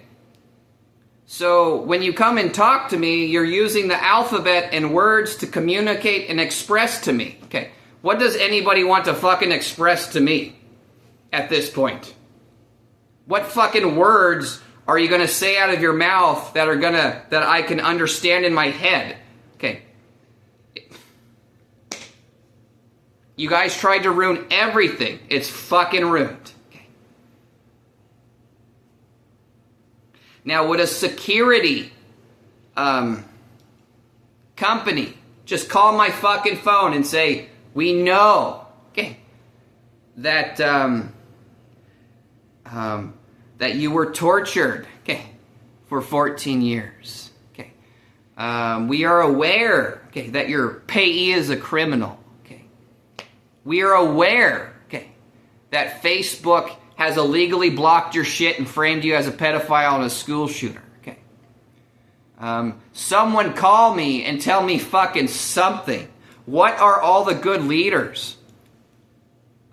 So when you come and talk to me, you're using the alphabet and words to communicate and express to me. Okay? What does anybody want to fucking express to me at this point? What fucking words are you going to say out of your mouth that I can understand in my head? Okay. You guys tried to ruin everything. It's fucking ruined. Okay. Now, would a security company just call my fucking phone and say, we know, okay, that that you were tortured, okay, for 14 years, okay. We are aware, okay, that your payee is a criminal. We are aware, okay, that Facebook has illegally blocked your shit and framed you as a pedophile and a school shooter, okay. Someone call me and tell me fucking something. What are all the good leaders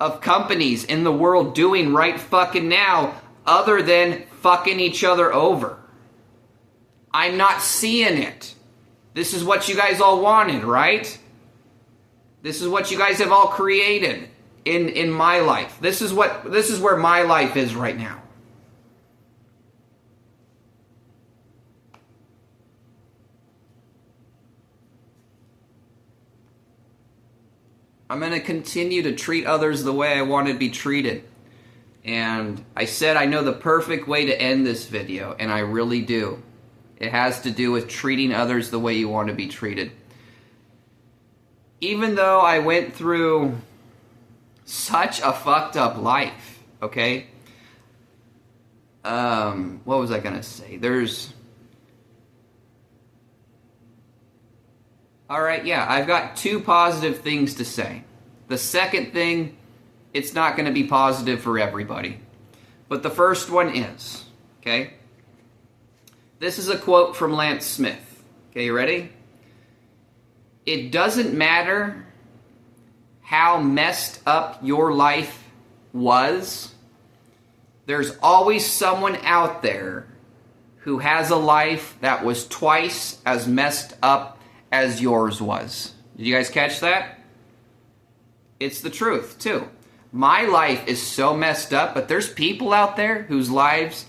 of companies in the world doing right fucking now other than fucking each other over? I'm not seeing it. This is what you guys all wanted, right? This is what you guys have all created in my life. This is where my life is right now. I'm going to continue to treat others the way I want to be treated. And I said I know the perfect way to end this video, and I really do. It has to do with treating others the way you want to be treated. Even though I went through such a fucked up life, okay? What was I going to say? Alright, yeah, I've got 2 positive things to say. The second thing, it's not going to be positive for everybody. But the first one is, okay? This is a quote from Lance Smith. Okay, you ready? It doesn't matter how messed up your life was. There's always someone out there who has a life that was twice as messed up as yours was. Did you guys catch that? It's the truth, too. My life is so messed up, but there's people out there whose lives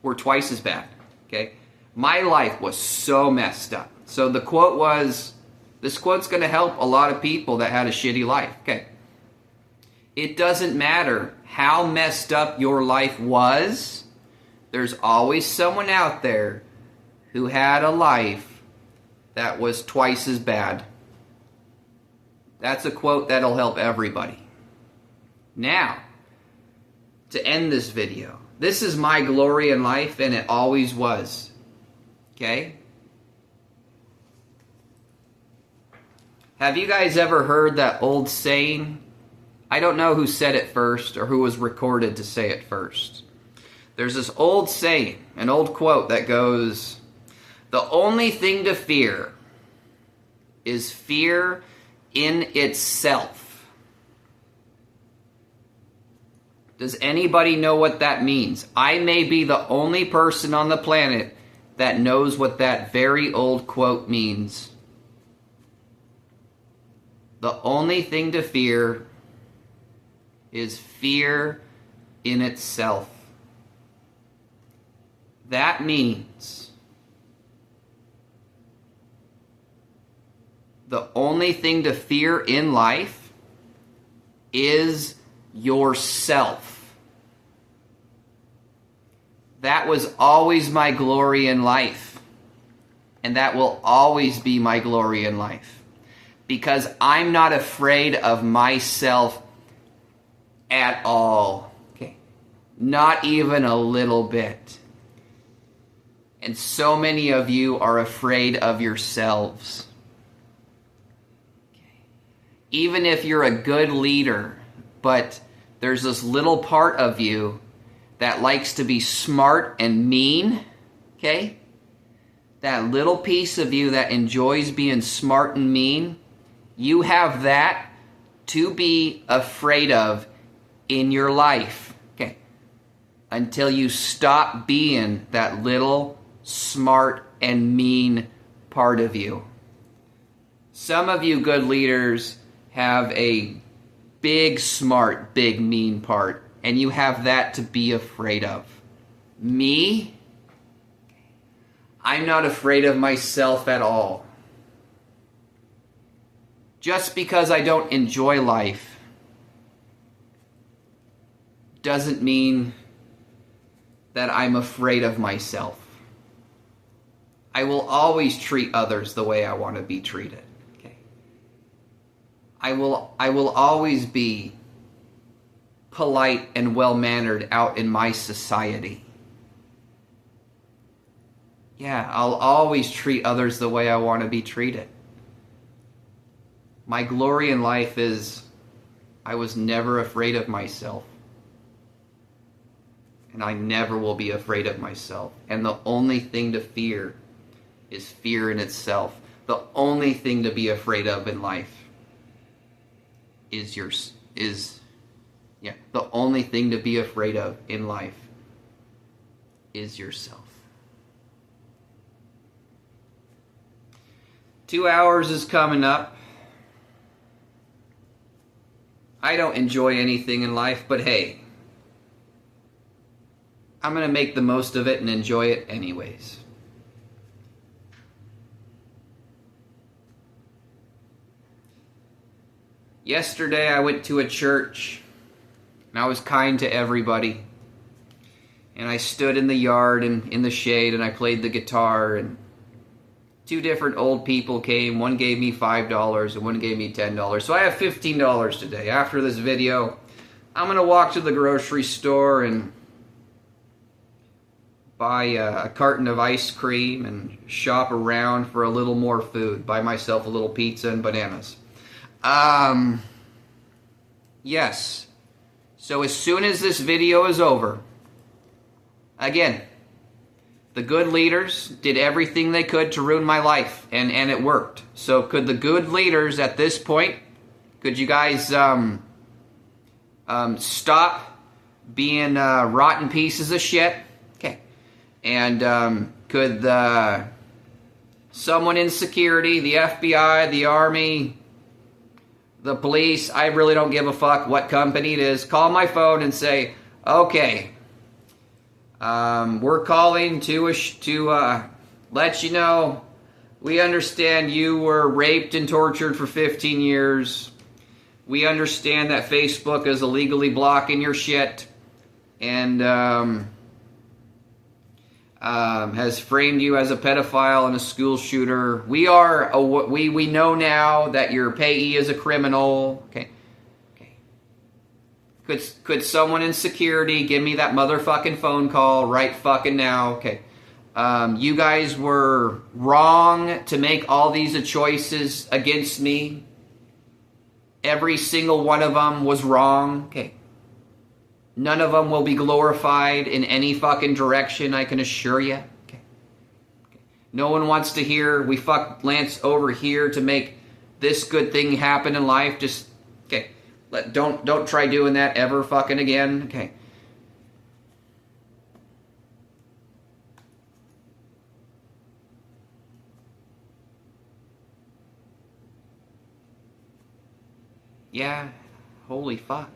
were twice as bad, okay? My life was so messed up. So the quote was, this quote's going to help a lot of people that had a shitty life, okay? It doesn't matter how messed up your life was. There's always someone out there who had a life that was twice as bad. That's a quote that'll help everybody. Now, to end this video, this is my glory in life, and it always was. Okay? Have you guys ever heard that old saying? I don't know who said it first or who was recorded to say it first. There's this old saying, an old quote that goes, "The only thing to fear is fear in itself." Does anybody know what that means? I may be the only person on the planet that knows what that very old quote means. The only thing to fear is fear in itself. That means the only thing to fear in life is yourself. That was always my glory in life. And that will always be my glory in life. Because I'm not afraid of myself at all. Okay. Not even a little bit. And so many of you are afraid of yourselves. Okay. Even if you're a good leader, but there's this little part of you that likes to be smart and mean, okay? That little piece of you that enjoys being smart and mean, you have that to be afraid of in your life, okay? Until you stop being that little smart and mean part of you. Some of you good leaders have a big smart, big mean part, and you have that to be afraid of. Me? I'm not afraid of myself at all. Just because I don't enjoy life doesn't mean that I'm afraid of myself. I will always treat others the way I want to be treated. Okay. I will always be polite and well-mannered out in my society. Yeah, I'll always treat others the way I want to be treated. My glory in life is I was never afraid of myself. And I never will be afraid of myself. And the only thing to fear is fear in itself. The only thing to be afraid of in life the only thing to be afraid of in life is yourself. 2 hours is coming up. I don't enjoy anything in life, but hey, I'm going to make the most of it and enjoy it anyways. Yesterday I went to a church and I was kind to everybody. And I stood in the yard and in the shade and I played the guitar, and 2 different old people came. One gave me $5 and one gave me $10. So I have $15 today. After this video, I'm going to walk to the grocery store and buy a carton of ice cream and shop around for a little more food. Buy myself a little pizza and bananas. Yes. So as soon as this video is over, Again, the good leaders did everything they could to ruin my life, and it worked. So could the good leaders at this point, could you guys stop being rotten pieces of shit? Okay. And could someone in security, the FBI, the Army, the police, I really don't give a fuck what company it is, call my phone and say, okay, we're calling to let you know we understand you were raped and tortured for 15 years. We understand that Facebook is illegally blocking your shit and has framed you as a pedophile and a school shooter. We know now that your payee is a criminal. Okay. Could someone in security give me that motherfucking phone call right fucking now? Okay. You guys were wrong to make all these choices against me. Every single one of them was wrong. Okay. None of them will be glorified in any fucking direction, I can assure you. Okay. No one wants to hear we fucked Lance over here to make this good thing happen in life. Just, okay. Don't try doing that ever fucking again. Okay. Yeah. Holy fuck.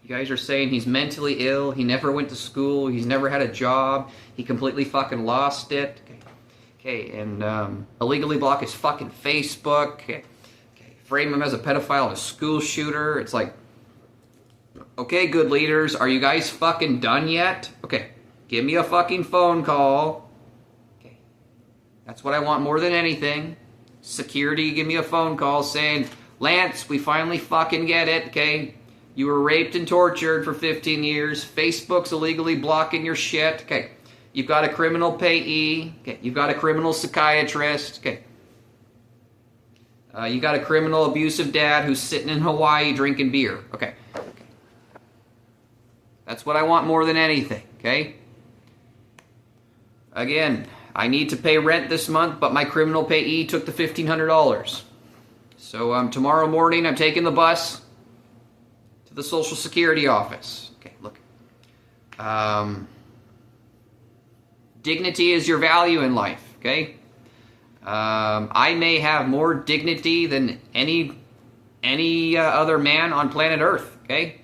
You guys are saying he's mentally ill. He never went to school. He's never had a job. He completely fucking lost it. Okay. And illegally block his fucking Facebook. Okay. Frame him as a pedophile and a school shooter. It's like, okay, good leaders, are you guys fucking done yet? Okay, give me a fucking phone call. Okay, that's what I want more than anything. Security, give me a phone call saying, Lance, we finally fucking get it, okay? You were raped and tortured for 15 years. Facebook's illegally blocking your shit. Okay, you've got a criminal payee. Okay, you've got a criminal psychiatrist. Okay. You got a criminal abusive dad who's sitting in Hawaii drinking beer. Okay. That's what I want more than anything, okay? Again, I need to pay rent this month, but my criminal payee took the $1,500. So tomorrow morning I'm taking the bus to the Social Security office. Okay, look. Dignity is your value in life, okay? I may have more dignity than any other man on planet Earth. Okay.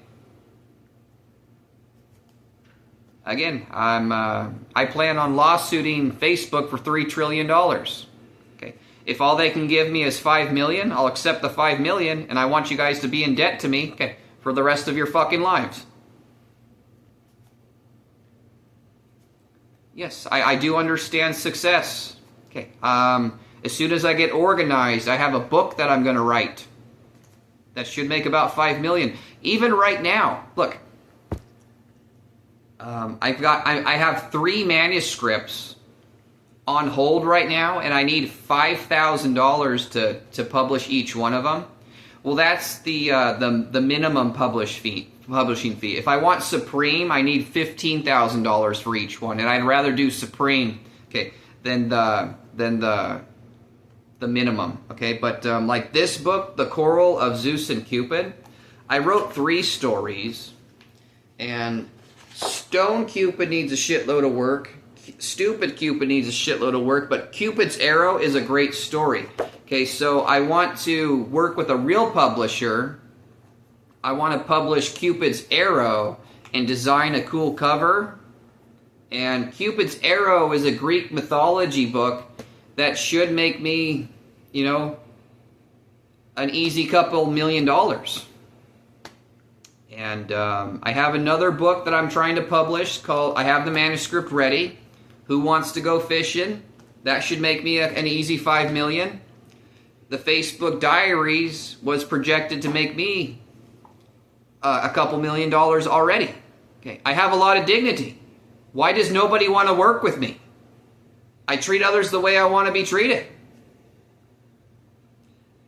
Again, I plan on lawsuiting Facebook for $3 trillion. Okay. If all they can give me is $5 million, I'll accept the $5 million, and I want you guys to be in debt to me. Okay, for the rest of your fucking lives. Yes, I do understand success. Okay. As soon as I get organized, I have a book that I'm going to write that should make about $5 million. Even right now, look, I have 3 manuscripts on hold right now, and I need $5,000 to publish each one of them. Well, that's the minimum publishing fee. If I want Supreme, I need $15,000 for each one, and I'd rather do Supreme, okay, than the minimum, okay? But like this book, The Quarrel of Zeus and Cupid, I wrote 3 stories, and Stone Cupid needs a shitload of work. Stupid Cupid needs a shitload of work, but Cupid's Arrow is a great story. Okay, so I want to work with a real publisher. I want to publish Cupid's Arrow and design a cool cover. And Cupid's Arrow is a Greek mythology book that should make me, you know, an easy couple $1 million. And I have another book that I'm trying to publish called, I have the manuscript ready, Who Wants to Go Fishing? That should make me an easy $5 million. The Facebook Diaries was projected to make me a couple $1 million already. Okay, I have a lot of dignity. Why does nobody want to work with me? I treat others the way I want to be treated.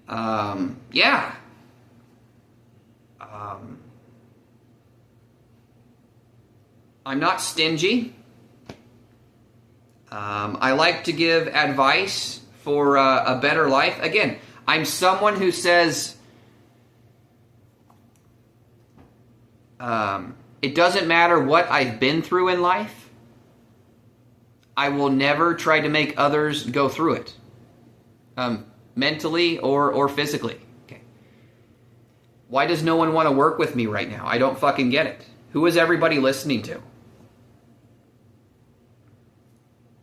Yeah. I'm not stingy. I like to give advice for a better life. Again, I'm someone who says it doesn't matter what I've been through in life. I will never try to make others go through it, mentally or physically. Okay. Why does no one want to work with me right now? I don't fucking get it. Who is everybody listening to?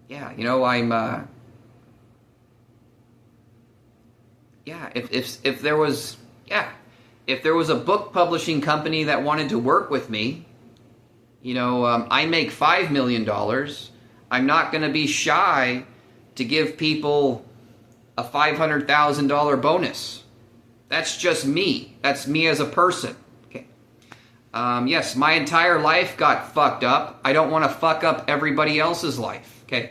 Yeah, you know, I'm, yeah, if there was, yeah, if there was a book publishing company that wanted to work with me, you know, I make $5 million. I'm not going to be shy to give people a $500,000 bonus. That's just me. That's me as a person. Okay. Yes, my entire life got fucked up. I don't want to fuck up everybody else's life. Okay.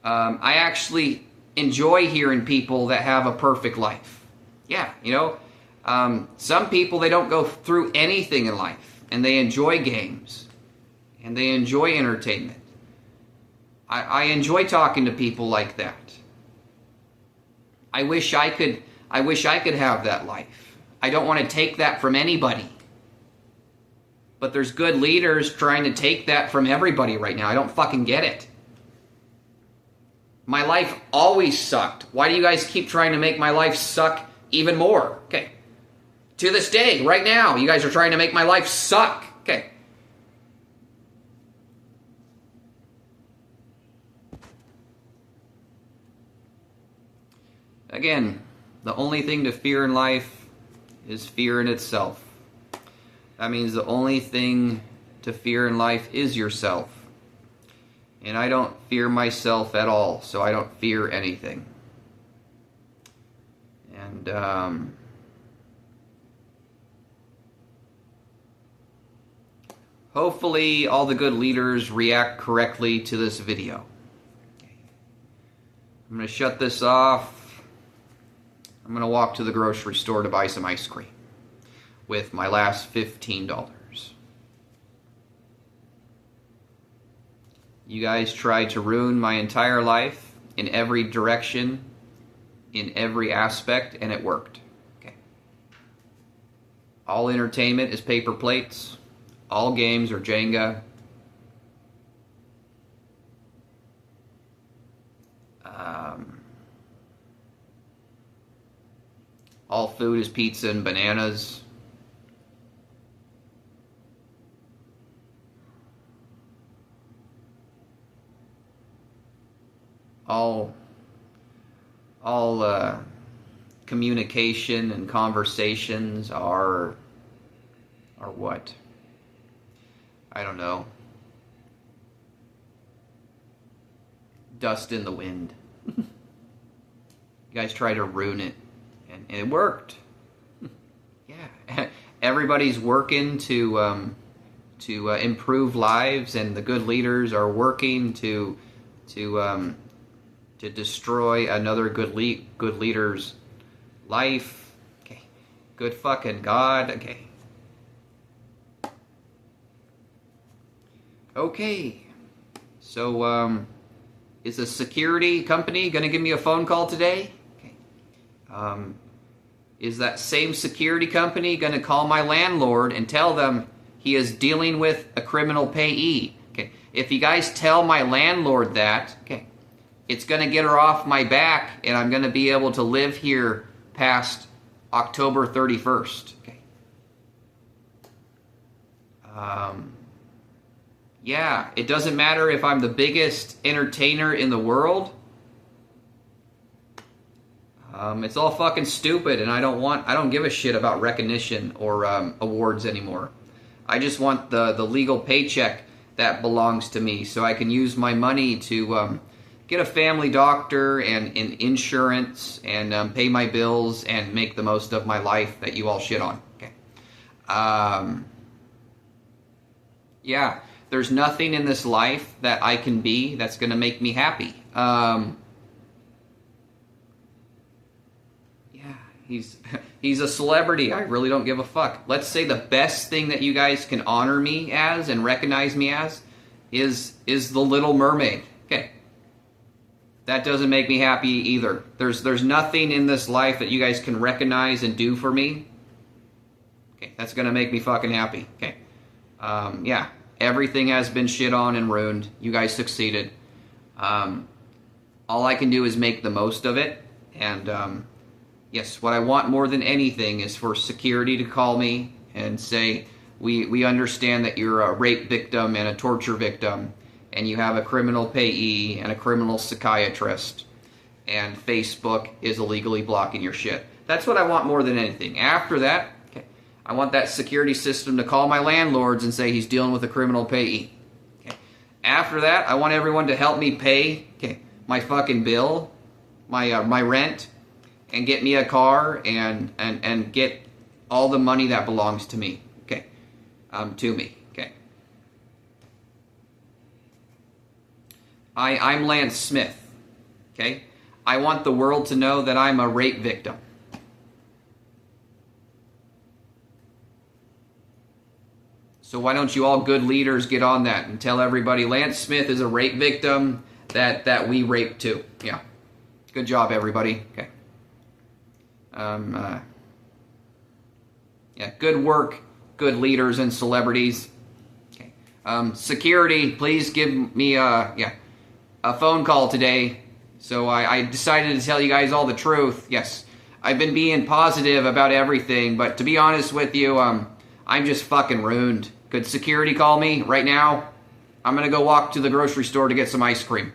I actually enjoy hearing people that have a perfect life. Yeah, you know, some people, they don't go through anything in life, and they enjoy games, and they enjoy entertainment. I enjoy talking to people like that. I wish I could have that life. I don't want to take that from anybody. But there's good leaders trying to take that from everybody right now. I don't fucking get it. My life always sucked. Why do you guys keep trying to make my life suck even more? Okay. To this day, right now, you guys are trying to make my life suck. Okay. Again, the only thing to fear in life is fear in itself. That means the only thing to fear in life is yourself. And I don't fear myself at all, so I don't fear anything. And, hopefully all the good leaders react correctly to this video. I'm going to shut this off. I'm going to walk to the grocery store to buy some ice cream with my last $15. You guys tried to ruin my entire life in every direction, in every aspect, and it worked. Okay. All entertainment is paper plates. All games are Jenga. All food is pizza and bananas. All communication and conversations are what? I don't know. Dust in the wind. You guys try to ruin it, and it worked. Yeah, everybody's working to improve lives, and the good leaders are working to destroy another good leader's life. Okay, good fucking God. Okay. Okay. So, is a security company going to give me a phone call today? Okay. Is that same security company going to call my landlord and tell them he is dealing with a criminal payee? Okay. If you guys tell my landlord that, okay, it's going to get her off my back, and I'm going to be able to live here past October 31st. Okay. Yeah, it doesn't matter if I'm the biggest entertainer in the world. It's all fucking stupid, and I don't give a shit about recognition or awards anymore. I just want the legal paycheck that belongs to me, so I can use my money to get a family doctor and insurance and pay my bills and make the most of my life that you all shit on. Okay. Yeah, there's nothing in this life that I can be that's going to make me happy. Yeah, he's a celebrity. I really don't give a fuck. Let's say the best thing that you guys can honor me as and recognize me as is the Little Mermaid. Okay. That doesn't make me happy either. There's nothing in this life that you guys can recognize and do for me. Okay, that's gonna make me fucking happy. Okay, yeah, everything has been shit on and ruined. You guys succeeded. All I can do is make the most of it. And yes, what I want more than anything is for security to call me and say, we understand that you're a rape victim and a torture victim, and you have a criminal payee and a criminal psychiatrist, and Facebook is illegally blocking your shit. That's what I want more than anything. After that, okay, I want that security system to call my landlords and say he's dealing with a criminal payee. Okay. After that, I want everyone to help me pay my fucking bill, my rent, and get me a car and get all the money that belongs to me. Okay, to me. Okay. I'm Lance Smith. Okay, I want the world to know that I'm a rape victim. So why don't you all good leaders get on that and tell everybody Lance Smith is a rape victim that we raped too. Yeah. Good job, everybody. Okay. Yeah, good work, good leaders and celebrities. Okay. Security, please give me a phone call today. So I decided to tell you guys all the truth. Yes, I've been being positive about everything, but to be honest with you, I'm just fucking ruined. Could security call me right now? I'm gonna go walk to the grocery store to get some ice cream.